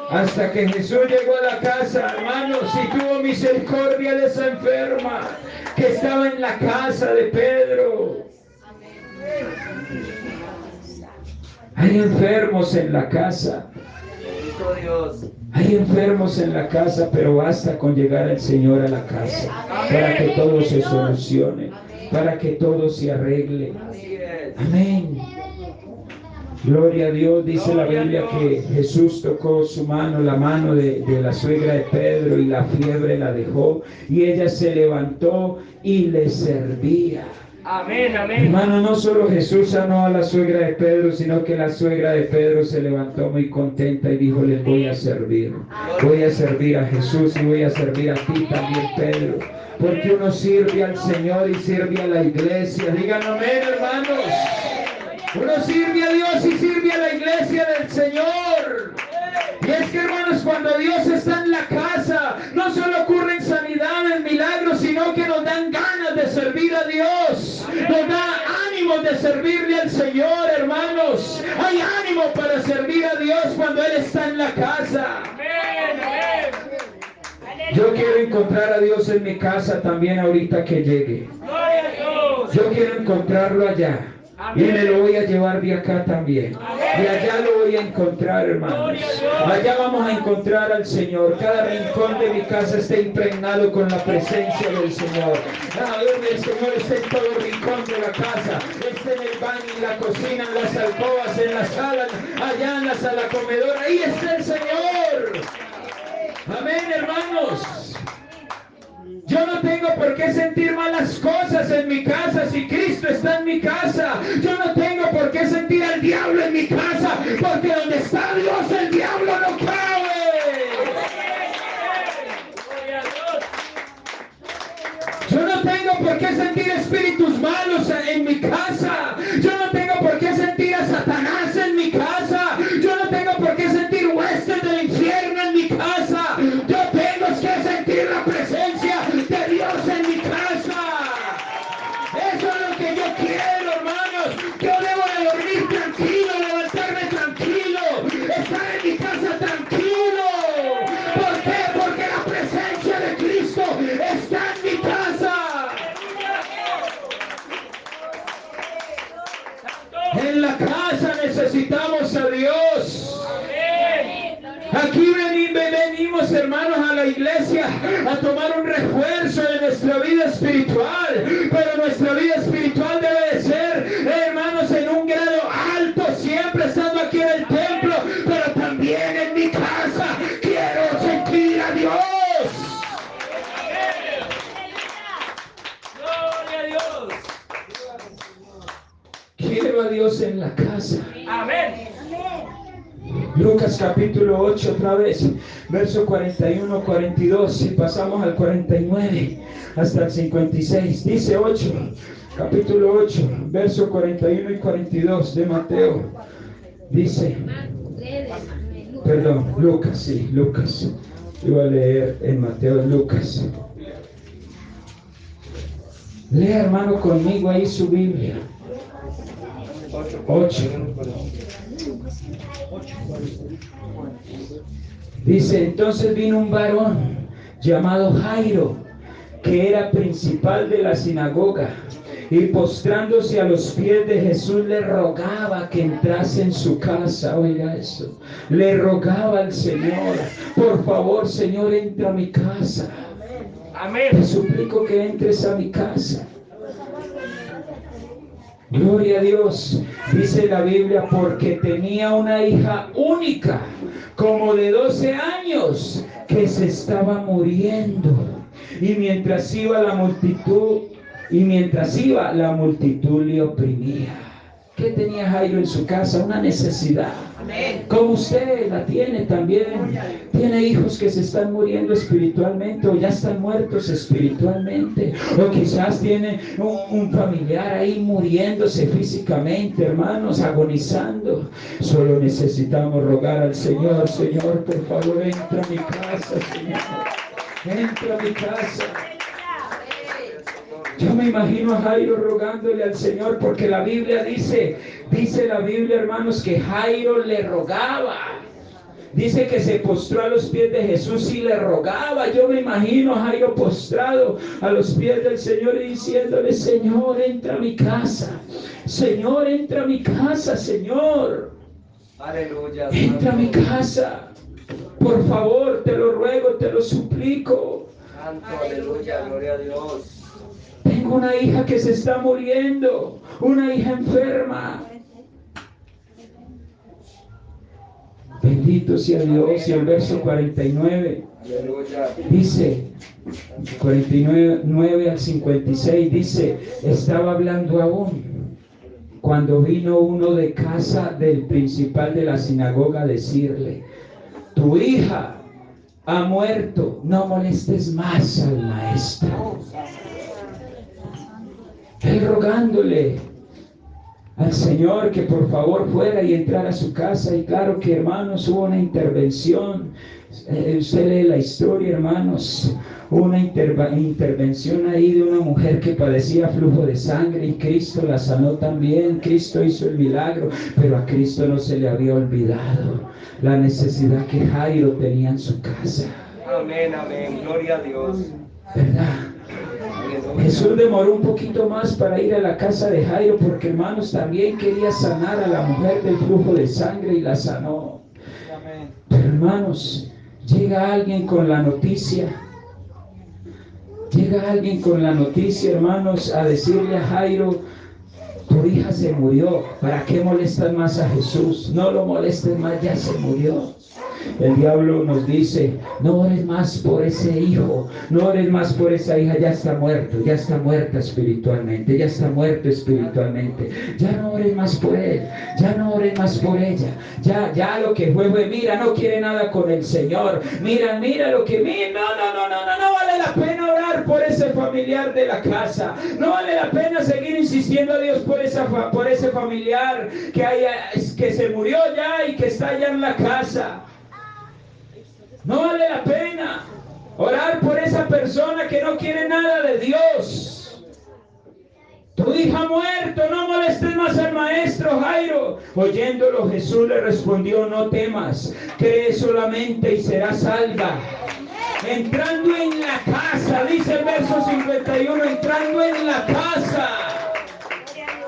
Hasta que Jesús llegó a la casa, hermanos, y tuvo misericordia de esa enferma que estaba en la casa de Pedro. Hay enfermos en la casa. Dios. Hay enfermos en la casa, pero basta con llegar el Señor a la casa para que todo se solucione, para que todo se arregle. Amén. Gloria a Dios. Dice la Biblia que Jesús tocó su mano, la mano de la suegra de Pedro, y la fiebre la dejó y ella se levantó y le servía. Amén. Hermano, no solo Jesús sanó a la suegra de Pedro, sino que la suegra de Pedro se levantó muy contenta y dijo: les voy a servir. Voy a servir a Jesús y voy a servir a ti también, Pedro. Porque uno sirve al Señor y sirve a la iglesia. Digan amén, hermanos. Uno sirve a Dios y sirve a la iglesia del Señor. Y es que, hermanos, cuando Dios está en la casa, no solo ocurren sanidades, milagros, sino que nos dan ganas de servir a Dios. Nos da ánimo de servirle al Señor, hermanos. Hay ánimo para servir a Dios cuando Él está en la casa. Yo quiero encontrar a Dios en mi casa también ahorita que llegue. Yo quiero encontrarlo allá. Y me lo voy a llevar de acá también. Y allá lo voy a encontrar, hermanos. Allá vamos a encontrar al Señor. Cada rincón de mi casa está impregnado con la presencia del Señor. El Señor está en todo rincón de la casa. Está en el baño, en la cocina, en las alcobas, en la sala, allá en la sala comedora. Ahí está el Señor. Amén, hermanos. Yo no tengo por qué sentir malas cosas en mi casa si Cristo está en mi casa. Yo no tengo por qué sentir al diablo en mi casa, porque donde está Dios el diablo no cabe. Yo no tengo por qué sentir espíritus malos en mi casa. Yo no tengo por qué sentir a Satanás en mi casa. Yo no tengo por qué sentir huestes del infierno en mi casa. Yo tengo que sentir la presencia de Dios en mi casa. Eso es lo que yo quiero, hermanos. Yo debo de dormir tranquilo, levantarme tranquilo, estar en mi casa tranquilo. ¿Por qué? Porque la presencia de Cristo está en mi casa. En la casa necesitamos a Dios. Aquí venimos, hermanos, a la iglesia a tomar un refuerzo de nuestra vida espiritual, pero nuestra vida espiritual debe de ser, hermanos, en un grado alto, siempre estando aquí en el templo, pero también en mi casa. Quiero sentir a Dios. Gloria a Dios. Quiero a Dios en la casa. Amén. Lucas capítulo 8 otra vez, verso 41, 42, y pasamos al 49 hasta el 56. Dice 8, capítulo 8, verso 41 y 42 de Mateo. Dice, perdón, Lucas, sí, Lucas. Yo voy a leer en Mateo, Lucas. Lea, hermano, conmigo ahí su Biblia. 8. Dice: entonces vino un varón llamado Jairo, que era principal de la sinagoga, y postrándose a los pies de Jesús le rogaba que entrase en su casa. Oiga eso, le rogaba al Señor: por favor, Señor, entra a mi casa. Amén. Te suplico que entres a mi casa. Gloria a Dios. Dice la Biblia: porque tenía una hija única, como de 12 años, que se estaba muriendo. Y mientras iba la multitud le oprimía. ¿Qué tenía Jairo en su casa? Una necesidad. Como usted la tiene también. Tiene hijos que se están muriendo espiritualmente o ya están muertos espiritualmente. O quizás tiene un familiar ahí muriéndose físicamente, hermanos, agonizando. Solo necesitamos rogar al Señor: Señor, por favor, entra a mi casa, Señor. Entra a mi casa. Yo me imagino a Jairo rogándole al Señor, porque la Biblia dice la Biblia, hermanos, que Jairo le rogaba. Dice que se postró a los pies de Jesús y le rogaba. Yo me imagino a Jairo postrado a los pies del Señor y diciéndole: Señor, entra a mi casa. Señor, entra a mi casa, Señor. Aleluya. Entra a mi casa. Por favor, te lo ruego, te lo suplico. Santo, aleluya, gloria a Dios. Tengo una hija que se está muriendo, una hija enferma. Bendito sea Dios. Y el verso 49 dice, 49 al 56 dice: estaba hablando aún cuando vino uno de casa del principal de la sinagoga a decirle: tu hija ha muerto, no molestes más al maestro. Él rogándole al Señor que por favor fuera y entrara a su casa. Y claro que, hermanos, hubo una intervención. Usted lee la historia, hermanos, una intervención ahí de una mujer que padecía flujo de sangre, y Cristo la sanó también. Cristo hizo el milagro, pero a Cristo no se le había olvidado la necesidad que Jairo tenía en su casa. Amén, amén, gloria a Dios. ¿Verdad? Jesús demoró un poquito más para ir a la casa de Jairo, porque, hermanos, también quería sanar a la mujer del flujo de sangre y la sanó. Pero, hermanos, llega alguien con la noticia, hermanos, a decirle a Jairo: tu hija se murió. ¿Para qué molestas más a Jesús? No lo molestes más, ya se murió. El diablo nos dice: no ores más por ese hijo, no ores más por esa hija, ya está muerto, ya está muerta espiritualmente, ya está muerto espiritualmente. Ya no ores más por él, ya no ores más por ella. Ya lo que fue, mira, no quiere nada con el Señor. Mira lo que no vale la pena orar por ese familiar de la casa. No vale la pena seguir insistiendo a Dios por ese familiar que se murió ya y que está allá en la casa. No vale la pena orar por esa persona que no quiere nada de Dios. Tu hija ha muerto, no molestes más al maestro. Jairo, oyéndolo, Jesús le respondió: no temas, cree solamente y serás salva. Entrando en la casa, dice el verso 51, entrando en la casa.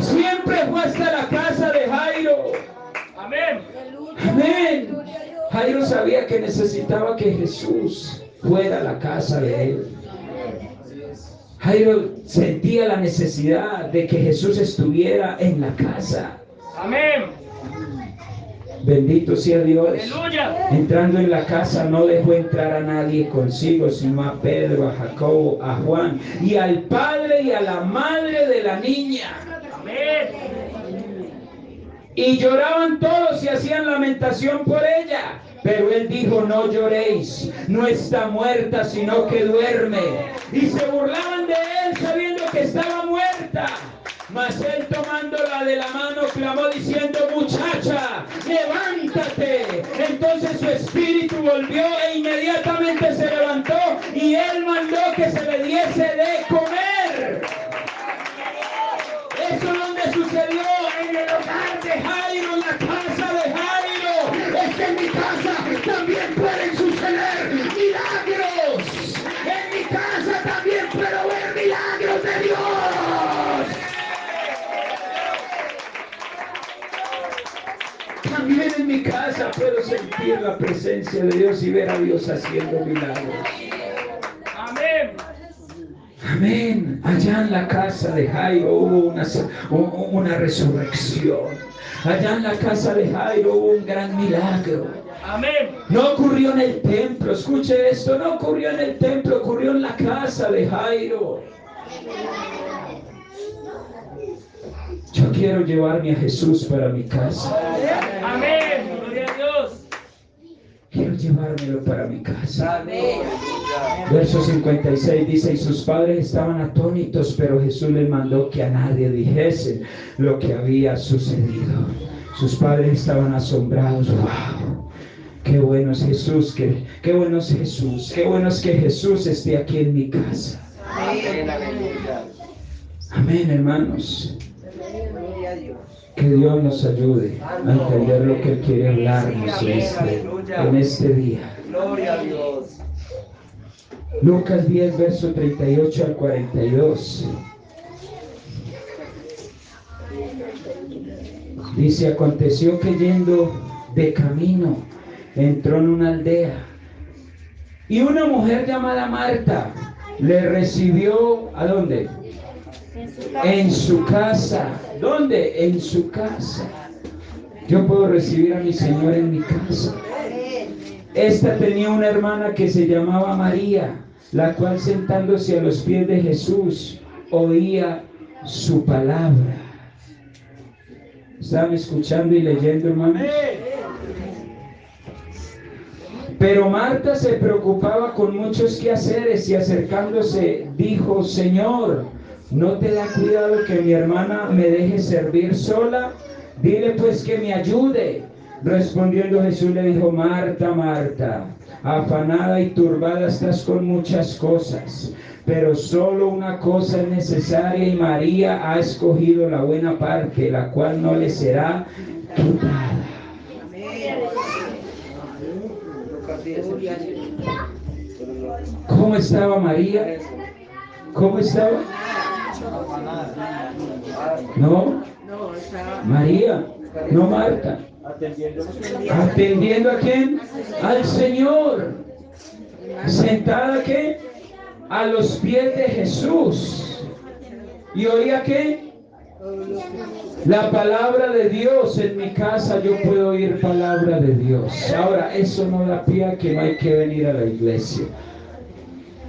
Siempre fue hasta la casa de Jairo. Amén. Amén. Jairo sabía que necesitaba que Jesús fuera a la casa de él. Jairo sentía la necesidad de que Jesús estuviera en la casa. Amén. Bendito sea Dios. Aleluya. Entrando en la casa, no dejó entrar a nadie consigo, sino a Pedro, a Jacobo, a Juan y al padre y a la madre de la niña. Amén. Y lloraban todos y hacían lamentación por ella. Pero él dijo: no lloréis, no está muerta, sino que duerme. Y se burlaban de él sabiendo que estaba muerta. Mas él, tomándola de la mano, clamó diciendo: muchacha, levántate. Entonces su espíritu volvió e inmediatamente se levantó, y él mandó que se le diese de comer. Eso es donde sucedió, en el hogar de Jairo, en la casa de Jairo. Es que en mi casa también pueden suceder milagros. En mi casa también puedo ver milagros de Dios. También en mi casa puedo sentir la presencia de Dios y ver a Dios haciendo milagros. Amén. Amén. Allá en la casa de Jairo hubo una resurrección. Allá en la casa de Jairo hubo un gran milagro. Amén. No ocurrió en el templo, escuche esto, no ocurrió en el templo, ocurrió en la casa de Jairo. Yo quiero llevarme a Jesús para mi casa. Amén. Gloria a Dios. Quiero llevármelo para mi casa. Verso 56 dice: y sus padres estaban atónitos, pero Jesús les mandó que a nadie dijesen lo que había sucedido. Sus padres estaban asombrados. ¡Wow! Qué bueno es Jesús, qué bueno es Jesús, qué bueno es que Jesús esté aquí en mi casa. Amén, hermanos. Que Dios nos ayude a entender lo que Él quiere hablarnos en este día. Gloria a Dios. Lucas 10, verso 38 al 42. Dice: aconteció que yendo de camino, entró en una aldea, y una mujer llamada Marta le recibió, ¿a dónde? En su casa. ¿Dónde? En su casa. Yo puedo recibir a mi Señor en mi casa. Esta tenía una hermana que se llamaba María, la cual, sentándose a los pies de Jesús, oía su palabra. ¿Estaban escuchando y leyendo, hermanos? Pero Marta se preocupaba con muchos quehaceres, y acercándose dijo: Señor, ¿no te da cuidado que mi hermana me deje servir sola? Dile pues que me ayude. Respondiendo Jesús le dijo: Marta, Marta, afanada y turbada estás con muchas cosas, pero solo una cosa es necesaria, y María ha escogido la buena parte, la cual no le será quitada. ¿Cómo estaba María? ¿Cómo estaba? No, María, no Marta. ¿Atendiendo a quién? Al Señor. ¿Sentada qué? A los pies de Jesús. ¿Y oía qué? La palabra de Dios. En mi casa yo puedo oír palabra de Dios. Ahora, eso no da pie a que no hay que venir a la iglesia.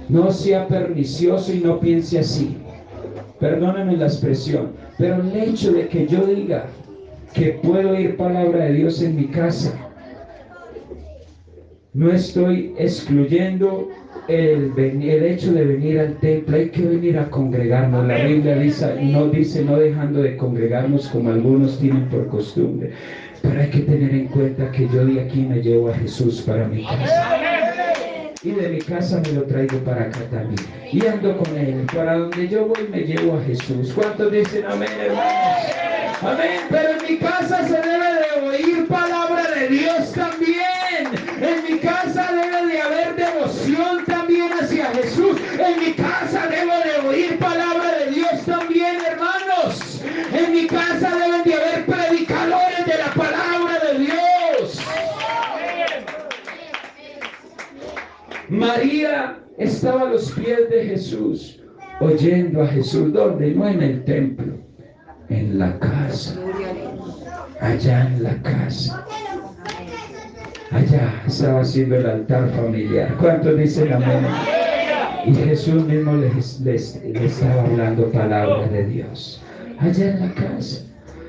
No sea pernicioso y no piense así. Perdónenme la expresión, pero el hecho de que yo diga que puedo oír palabra de Dios en mi casa, no estoy excluyendo el hecho de venir al templo. Hay que venir a congregarnos. La Biblia no dice no dejando de congregarnos como algunos tienen por costumbre, pero hay que tener en cuenta que yo de aquí me llevo a Jesús para mi casa, y de mi casa me lo traigo para acá también, y ando con Él. Para donde yo voy me llevo a Jesús. ¿Cuántos dicen amén, hermanos? Amén. Pero en mi casa se debe de oír palabra de Dios también. En mi casa debe de haber devoción también hacia Jesús. En mi casa debo de oír palabra de Dios también, hermanos. En mi casa deben de haber predicadores de la palabra de Dios. María estaba a los pies de Jesús, oyendo a Jesús. ¿Dónde? No en el templo, en la casa. Allá en la casa. Allá estaba haciendo el altar familiar. ¿Cuántos dicen amén? Y Jesús mismo les estaba hablando palabra de Dios. Allá en la casa.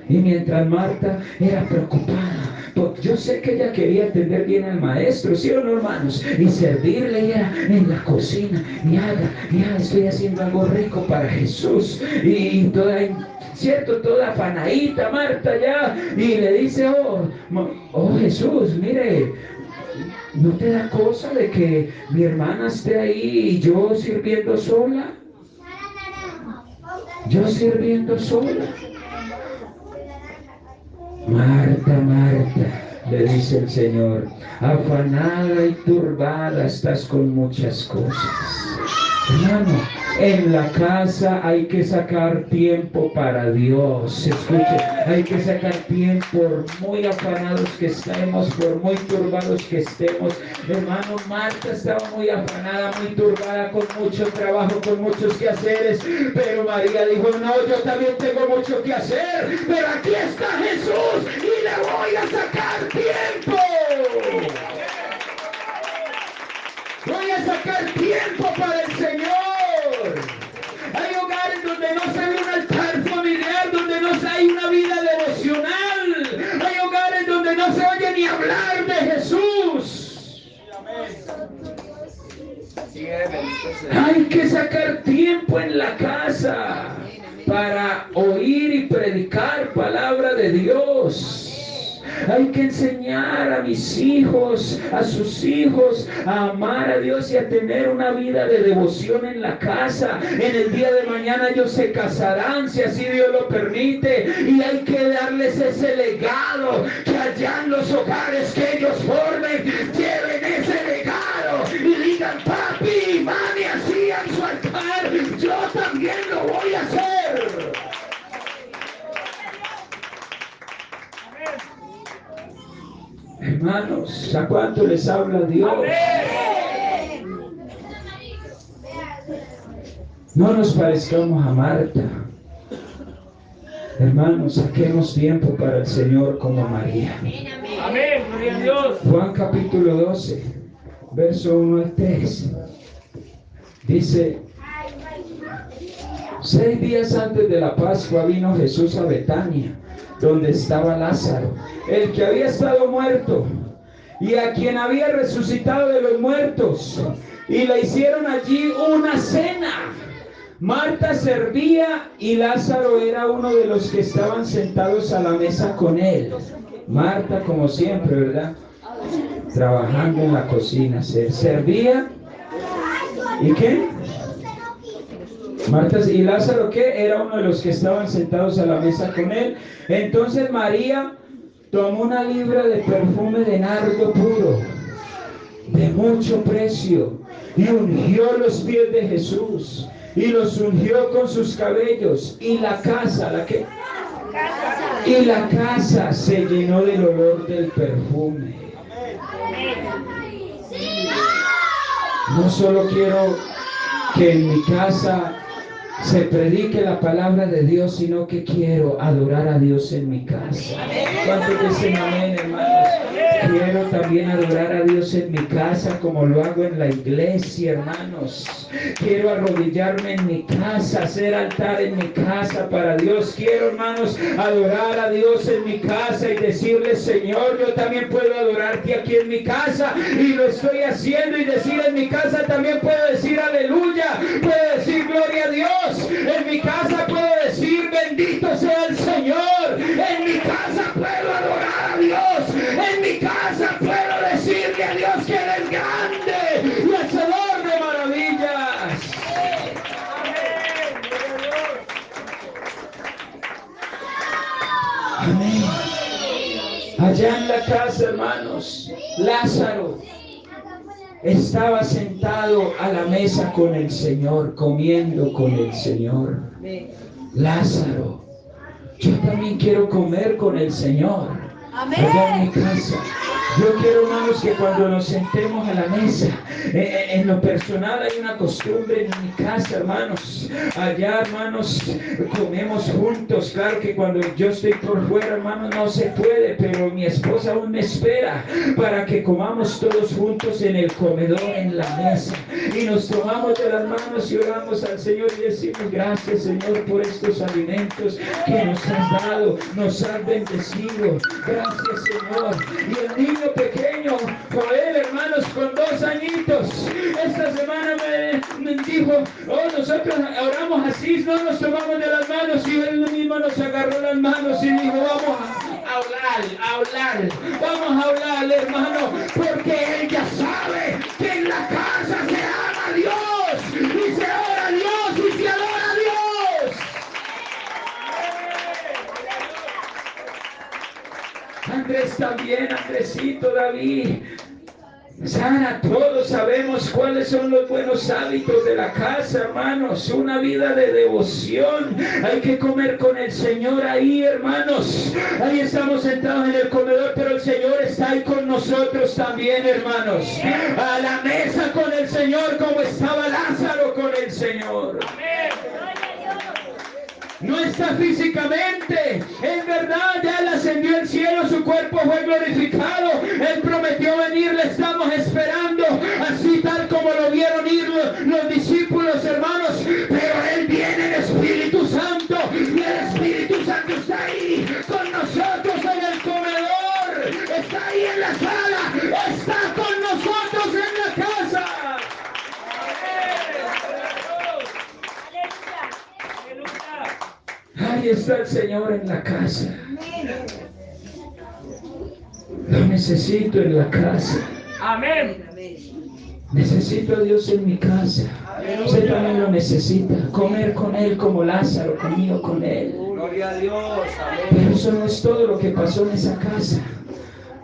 Y mientras Marta era preocupada, yo sé que ella quería atender bien al maestro, ¿sí o no, hermanos? Y servirle ya en la cocina. Ya estoy haciendo algo rico para Jesús. Y toda afanadita Marta ya. Y le dice: oh Jesús, mire, ¿no te da cosa de que mi hermana esté ahí y yo sirviendo sola? Yo sirviendo sola. Marta, Marta, le dice el Señor, afanada y turbada estás con muchas cosas. Hermano, En la casa hay que sacar tiempo para Dios. Escuche, hay que sacar tiempo, por muy afanados que estemos, por muy turbados que estemos. Hermano, Marta estaba muy afanada, muy turbada, con mucho trabajo, con muchos quehaceres. Pero María dijo, no, yo también tengo mucho que hacer, pero aquí está Jesús y le voy a sacar tiempo. Voy a sacar tiempo para el Señor. Hay hogares donde no se ve un altar familiar, donde no hay una vida devocional. Hay hogares donde no se oye ni hablar de Jesús. Hay que sacar tiempo en la casa para oír y predicar palabra de Dios. Hay que enseñar a mis hijos, a sus hijos, a amar a Dios y a tener una vida de devoción en la casa. En el día de mañana ellos se casarán, si así Dios lo permite, y hay que darles ese legado, que allá en los hogares que ellos formen, lleven ese legado y digan, papi y mami hacían su altar, yo también lo voy a hacer. Hermanos, ¿a cuánto les habla Dios? No nos parezcamos a Marta. Hermanos, saquemos tiempo para el Señor como María. Amén, gloria a Dios. Juan capítulo 12, verso 1 al 3. Dice, 6 días antes de la Pascua vino Jesús a Betania, donde estaba Lázaro, el que había estado muerto, y a quien había resucitado de los muertos, y le hicieron allí una cena. Marta servía y Lázaro era uno de los que estaban sentados a la mesa con él. Marta, como siempre, ¿verdad? Trabajando en la cocina, servía. ¿Y qué? Marta, y Lázaro, ¿qué? Era uno de los que estaban sentados a la mesa con él. Entonces María tomó una libra de perfume de nardo puro, de mucho precio, y ungió los pies de Jesús, y los ungió con sus cabellos, y la casa, ¿la qué? Y la casa se llenó del olor del perfume. No solo quiero que en mi casa se predique la palabra de Dios, sino que quiero adorar a Dios en mi casa. ¿Cuántos dicen amén, hermanos? Quiero también adorar a Dios en mi casa como lo hago en la iglesia, hermanos. Quiero arrodillarme en mi casa, hacer altar en mi casa para Dios. Quiero, hermanos, adorar a Dios en mi casa y decirle, Señor, yo también puedo adorarte aquí en mi casa, y lo estoy haciendo, y decir en mi casa también puedo decir aleluya, puedo decir gloria a Dios. En mi casa puedo decir bendito sea el Señor. En mi casa puedo adorar a Dios. En mi casa puedo decirle a Dios que Él es grande y hacedor de maravillas. Amén. Allá en la casa, hermanos, Lázaro estaba sentado a la mesa con el Señor, comiendo con el Señor. Lázaro, yo también quiero comer con el Señor. Allá en mi casa. Yo quiero, hermanos, que cuando nos sentemos a la mesa, en lo personal hay una costumbre en mi casa, hermanos. Allá, hermanos, comemos juntos. Claro que cuando yo estoy por fuera, hermanos, no se puede, pero mi esposa aún me espera para que comamos todos juntos en el comedor, en la mesa. Y nos tomamos de las manos y oramos al Señor y decimos, gracias, Señor, por estos alimentos que nos has dado, nos has bendecido. Gracias, Señor. Y el niño pequeño, Joel, hermanos, con 2 añitos, esta semana me dijo, oh, nosotros oramos así, no nos tomamos de las manos, y él mismo nos agarró las manos y dijo, vamos a hablar, hermano, porque él ya sabe que en la casa se ama a Dios, y se ora a Dios, y se adora a Dios. Andrés también, Andresito, David, Sana, todos sabemos cuáles son los buenos hábitos de la casa, hermanos. Una vida de devoción. Hay que comer con el Señor ahí, hermanos. Ahí estamos sentados en el comedor, pero el Señor está ahí con nosotros también, hermanos. A la mesa con el Señor, como estaba Lázaro con el Señor. No está físicamente, en verdad, ya Él ascendió al cielo, su cuerpo fue glorificado, Él prometió venir, le estamos esperando, así tal como lo vieron ir los discípulos, hermanos, pero Él viene en Espíritu Santo, y el Espíritu Santo está ahí con nosotros en el comedor, está ahí en la sala, está con nosotros en la casa. Ahí está el Señor en la casa. Lo necesito en la casa. Amén. Necesito a Dios en mi casa. Usted también lo necesita. Comer con Él como Lázaro comió con Él. Gloria a Dios. Amén. Pero eso no es todo lo que pasó en esa casa.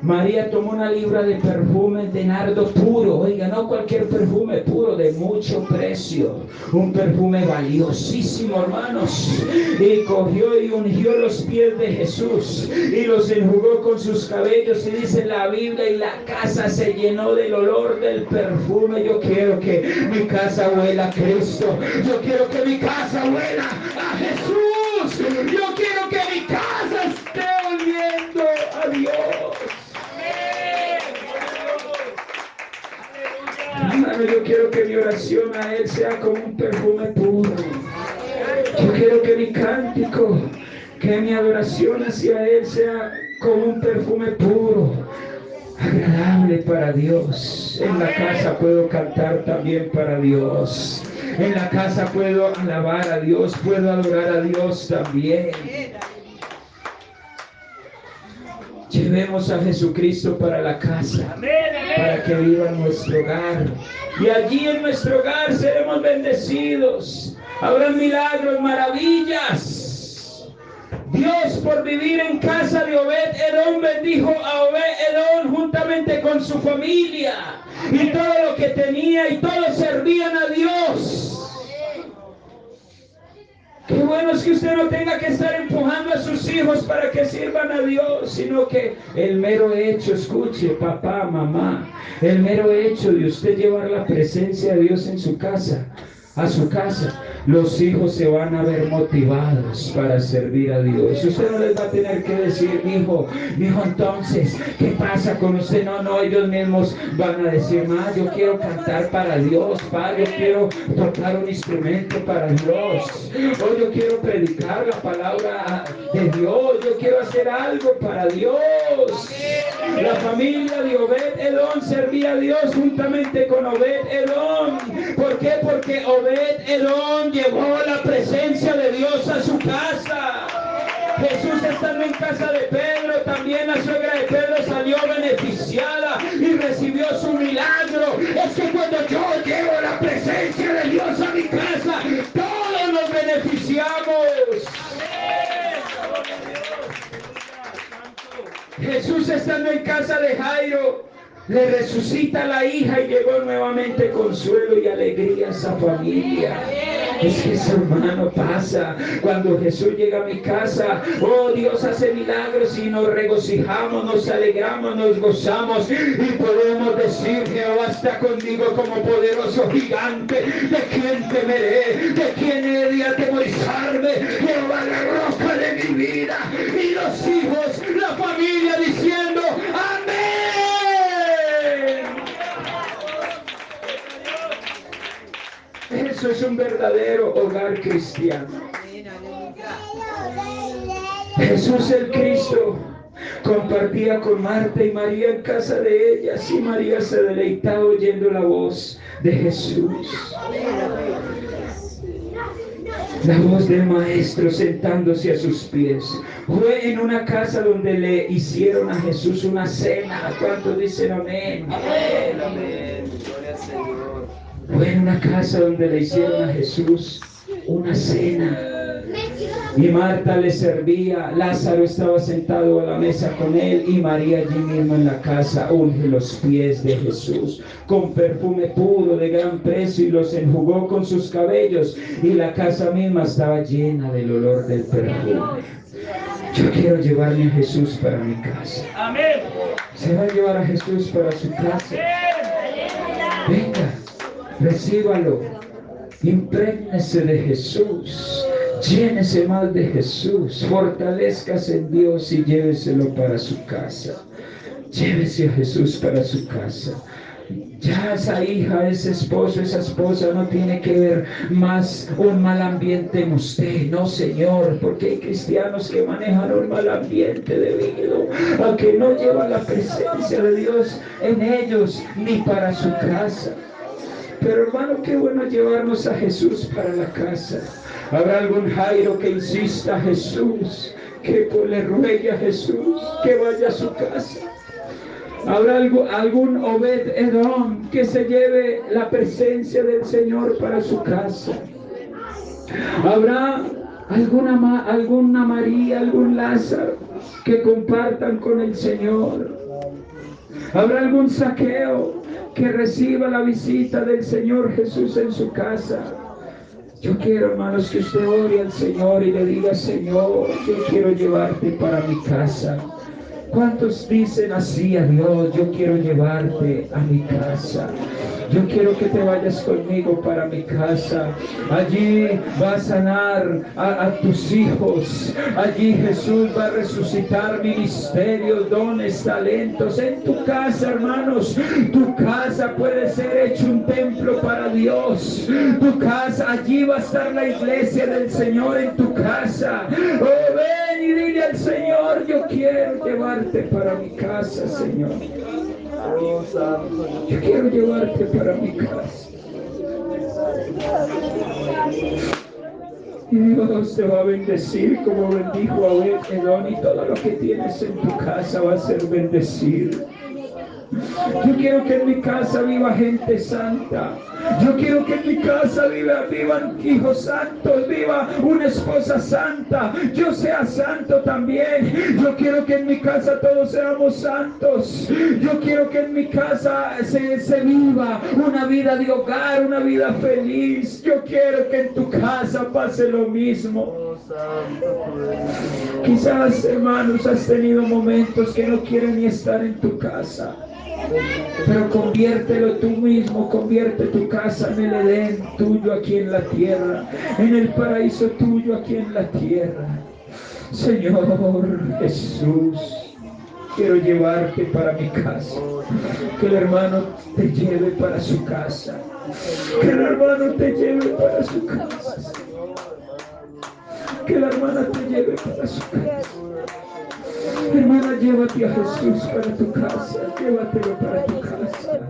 María tomó una libra de perfume de nardo puro, oiga, no cualquier perfume, puro, de mucho precio, un perfume valiosísimo, hermanos, y cogió y ungió los pies de Jesús y los enjugó con sus cabellos, y dice la Biblia, y la casa se llenó del olor del perfume. Yo quiero que mi casa huela a Cristo, yo quiero que mi casa huela a Jesús, yo quiero que mi casa esté oliendo a Dios. Hermano, yo quiero que mi oración a Él sea como un perfume puro. Yo quiero que mi cántico, que mi adoración hacia Él sea como un perfume puro, agradable para Dios. En la casa puedo cantar también para Dios. En la casa puedo alabar a Dios, puedo adorar a Dios también. Llevemos a Jesucristo para la casa, para que viva en nuestro hogar. Y allí en nuestro hogar seremos bendecidos. Habrán milagros, maravillas. Dios, por vivir en casa de Obed-Edom, bendijo a Obed-Edom juntamente con su familia y todo lo que tenía, y todos servían a Dios. Qué bueno es que usted no tenga que estar empujando a sus hijos para que sirvan a Dios, sino que el mero hecho, escuche, papá, mamá, el mero hecho de usted llevar la presencia de Dios en su casa, a su casa, los hijos se van a ver motivados para servir a Dios. Usted no les va a tener que decir, hijo, entonces, ¿qué pasa con usted? No, ellos mismos van a decir, ma, yo quiero cantar para Dios, pa, yo quiero tocar un instrumento para Dios, o yo quiero predicar la palabra de Dios, yo quiero hacer algo para Dios. La familia de Obed-Edom servía a Dios juntamente con Obed-Edom. ¿Por qué? Porque Obed-Edom llevó la presencia de Dios a su casa. Jesús, estando en casa de Pedro, también la suegra de Pedro salió beneficiada y recibió su milagro. Es que cuando yo llevo la presencia de Dios a mi casa, todos nos beneficiamos. Jesús, estando en casa de Jairo, le resucita a la hija y llegó nuevamente consuelo y alegría a esa familia. Es que eso, hermano, pasa cuando Jesús llega a mi casa. Oh, Dios hace milagros y nos regocijamos, nos alegramos, nos gozamos y podemos decir: Jehová está conmigo como poderoso gigante. ¿De quién temeré? ¿De quién he de atemorizarme? Jehová, la roca de mi vida. Y los hijos, la familia diciendo: amén. Eso es un verdadero hogar cristiano. Jesús el Cristo compartía con Marta y María en casa de ellas, y María se deleitaba oyendo la voz de Jesús. La voz del Maestro sentándose a sus pies. Fue en una casa donde le hicieron a Jesús una cena. ¿Cuántos dicen amén? Amén, amén. Gloria al Señor. Fue en una casa donde le hicieron a Jesús una cena. Y Marta le servía, Lázaro estaba sentado a la mesa con él, y María allí mismo en la casa unge los pies de Jesús con perfume puro de gran precio y los enjugó con sus cabellos, y la casa misma estaba llena del olor del perfume. Yo quiero llevarme a Jesús para mi casa. Amén. Se va a llevar a Jesús para su casa. Venga, recíbalo, imprégnese de Jesús. Llénese más de Jesús, fortalezcase en Dios y lléveselo para su casa. Llévese a Jesús para su casa. Ya esa hija, ese esposo, esa esposa no tiene que ver más un mal ambiente en usted, no Señor, porque hay cristianos que manejan un mal ambiente debido a que no llevan la presencia de Dios en ellos ni para su casa. Pero hermano, qué bueno llevarnos a Jesús para la casa. Habrá algún Jairo que insista a Jesús, que le ruegue a Jesús que vaya a su casa. Habrá algún Obed Edom que se lleve la presencia del Señor para su casa. Habrá alguna María, algún Lázaro que compartan con el Señor. Habrá algún Zaqueo que reciba la visita del Señor Jesús en su casa. Yo quiero, hermanos, que usted ore al Señor y le diga: Señor, yo quiero llevarte para mi casa. ¿Cuántos dicen así a Dios? Yo quiero llevarte a mi casa. Yo quiero que te vayas conmigo para mi casa. Allí va a sanar a tus hijos. Allí Jesús va a resucitar ministerios, dones, talentos. En tu casa, hermanos, tu casa puede ser hecho un templo para Dios. Tu casa, allí va a estar la iglesia del Señor en tu casa. Oh, ven y dile al Señor: yo quiero llevarte para mi casa, Señor. Yo quiero llevarte para mi casa. Y Dios te va a bendecir como bendijo a Obed Edom, y todo lo que tienes en tu casa va a ser bendecido. Yo quiero que en mi casa viva gente santa. Yo quiero que en mi casa vivan hijos santos, viva una esposa santa. Yo sea santo también. Yo quiero que en mi casa todos seamos santos. Yo quiero que en mi casa se viva una vida de hogar, una vida feliz. Yo quiero que en tu casa pase lo mismo. Quizás, hermanos, has tenido momentos que no quieren ni estar en tu casa. Pero conviértelo tú mismo, convierte tu casa en el Edén tuyo aquí en la tierra, en el paraíso tuyo aquí en la tierra. Señor Jesús, quiero llevarte para mi casa. Que el hermano te lleve para su casa. Que el hermano te lleve para su casa. Que la hermana te lleve para su casa. Hermana, llévate a Jesús para tu casa. Llévatelo para tu casa.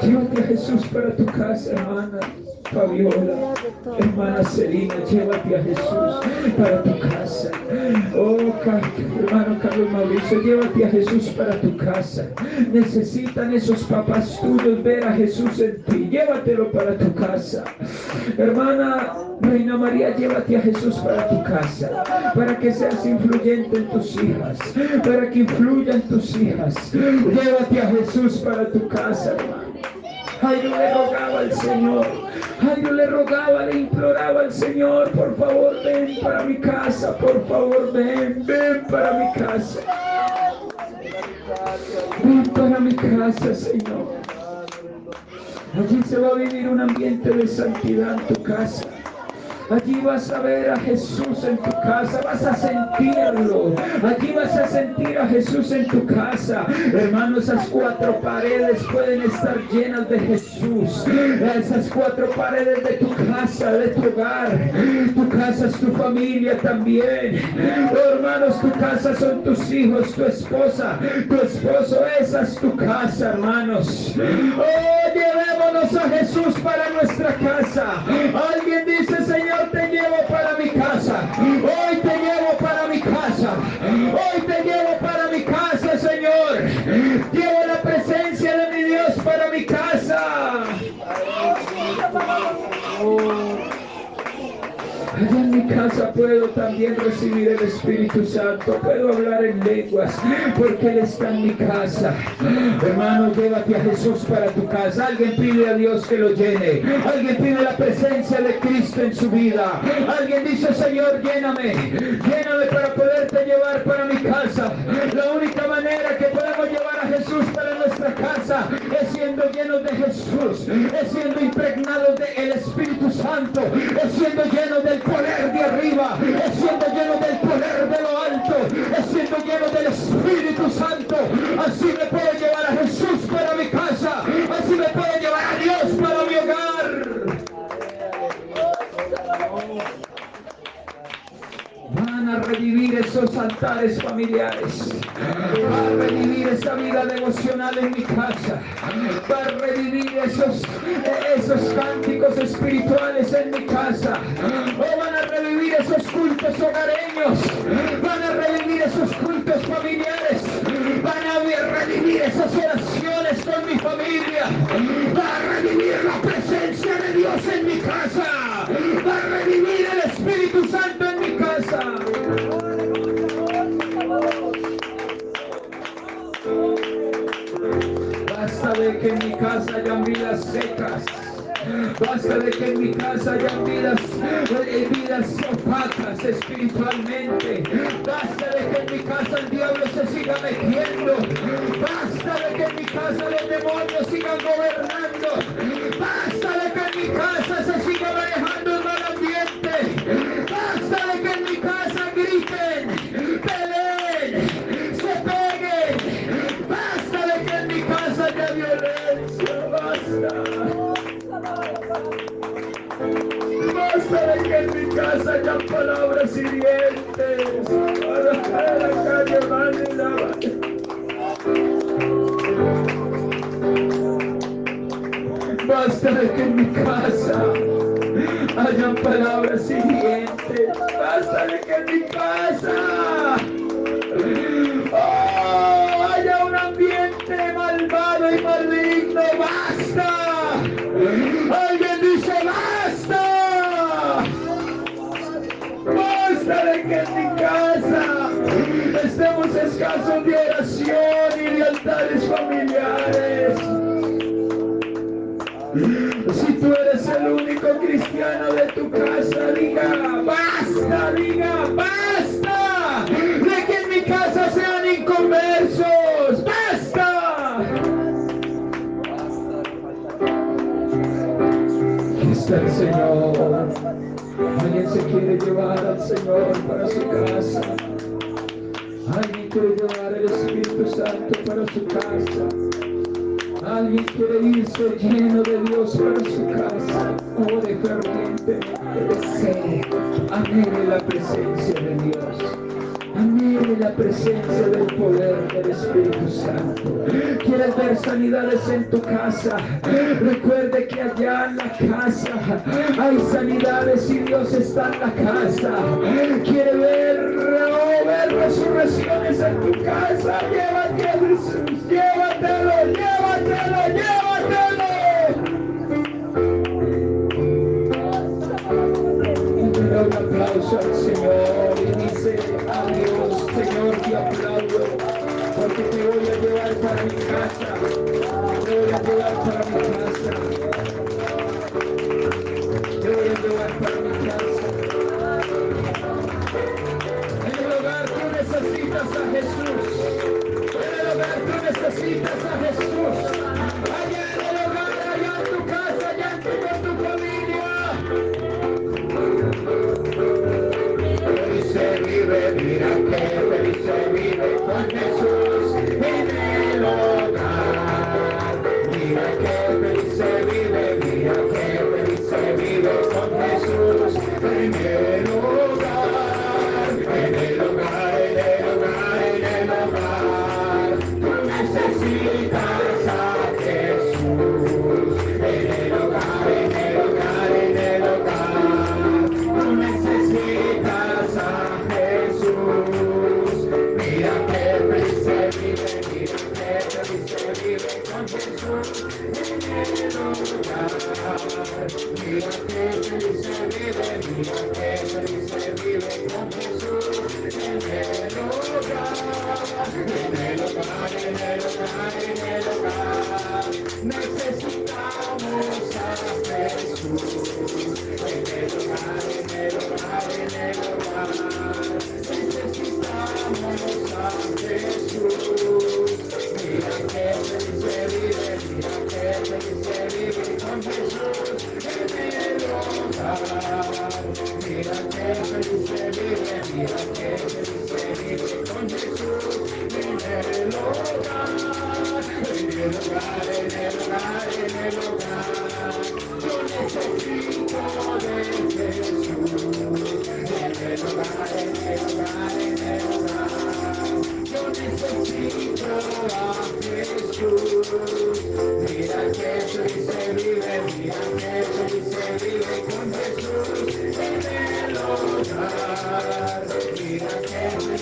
Llévate a Jesús para tu casa, hermana Fabiola. Hermana Celina, llévate a Jesús para tu casa. Oh, hermano Carlos Mauricio, llévate a Jesús para tu casa. Necesitan esos papás tuyos ver a Jesús en ti. Llévatelo para tu casa. Hermana Reina María, llévate a Jesús para tu casa, para que seas influyente en tus hijas, para que influyan tus hijas. Llévate a Jesús para tu casa, hermano. Jairo le rogaba al Señor, Jairo le rogaba, le imploraba al Señor: por favor, ven para mi casa, por favor, ven para mi casa. Ven para mi casa, Señor. Allí se va a vivir un ambiente de santidad en tu casa. Allí vas a ver a Jesús en tu casa, vas a sentirlo. Allí vas a sentir a Jesús en tu casa. Hermano, esas cuatro paredes pueden estar llenas de Jesús. Esas cuatro paredes de tu casa, de tu hogar. Tu casa es tu familia también. Oh, hermanos, tu casa son tus hijos, tu esposa, tu esposo. Esa es tu casa, hermanos. Oh, llevémonos a Jesús para nuestra casa. Alguien dice: Señor, te llevo para mi casa. Hoy te llevo para mi casa. Hoy te llevo para mi casa, Señor. Llevo la presencia de mi Dios para mi casa. Allá en mi mi casa puedo también recibir el Espíritu Santo, puedo hablar en lenguas, porque Él está en mi casa. Hermano, llévate a Jesús para tu casa. Alguien pide a Dios que lo llene, alguien pide la presencia de Cristo en su vida, alguien dice: Señor, lléname para poderte llevar para mi casa. La única manera que podemos llevar a Jesús para nuestra casa es siendo llenos de Jesús, es siendo impregnados del Espíritu Santo, es siendo llenos del poder de arriba, es siendo llenos del poder de lo alto, es siendo llenos del Espíritu Santo. Así me puedo llevar a Jesús para mi casa, así me puedo llevar a Dios para mi hogar. Van a revivir esos altares familiares, va a revivir esa vida devocional en mi casa, va a revivir esos cánticos espirituales en mi casa, o van a revivir esos cultos hogareños, van a revivir esos cultos familiares, van a revivir esas oraciones con mi familia, va a revivir la presencia de Dios en mi casa, va a revivir el Espíritu Santo en mi casa. Basta de que en mi casa hayan vidas secas, basta de que en mi casa hayan vidas opacas espiritualmente, basta de que en mi casa el diablo se siga metiendo, basta de que en mi casa los demonios sigan gobernando, basta de que en mi casa se siga manejando el mal ambiente, basta de que en mi casa griten, peleen, se peguen, basta de que en mi casa haya violencia, basta de que en mi casa haya palabras hirientes, basta de que en mi casa hayan palabras hirientes, basta de que en mi casa haya un ambiente malvado y maligno. Basta. Alguien dice: basta. Basta de que en mi casa estemos escasos de oración y de altares familiares. Si tú eres el único cristiano de tu casa, diga basta de que en mi casa sean inconversos, basta. Aquí está el Señor. Alguien se quiere llevar al Señor para su casa, alguien quiere llevar el Espíritu Santo para su casa. Alguien quiere irse lleno de Dios para su casa. Ore fervientemente, desee, anhele la presencia de Dios, anhele la presencia del poder del Espíritu Santo. ¿Quieres ver sanidades en tu casa? Recuerde que allá en la casa hay sanidades y Dios está en la casa. ¿Quiere ver resurrecciones en tu casa? Llévate a Jesús, llévatelo. Un aplauso al Señor y dice: adiós, Señor, te aplaudo porque te voy a llevar para mi casa, te voy a llevar para mi casa, te voy a llevar para mi casa. En el hogar tú necesitas a Jesús, en el hogar tú necesitas a Jesús, allá en el hogar, allá en tu casa, allá con tu familia. Se vive, mira que feliz se vive con Jesús en el hogar. Mira que feliz se vive, mira que feliz se vive con Jesús en el hogar. En el hogar, en el hogar, en el hogar. Tú necesitas a Jesús. En el hogar, en el hogar, en el hogar. Tú necesitas a Jesús. Mira que feliz se vive, mira que feliz se vive con Jesús en el hogar. Mira que feliz se vive, mira que feliz se Necesitamos a Jesús. En el hogar, en el hogar, en el hogar. Necesitamos a Jesús. Mira que feliz se vive, mira que feliz se vive con Jesús en el hogar. Mira que feliz se vive, mira que feliz se vive con Jesús en el hogar. En el hogar, en el hogar, en el hogar. Yo necesito de Jesús. En el hogar, en el hogar.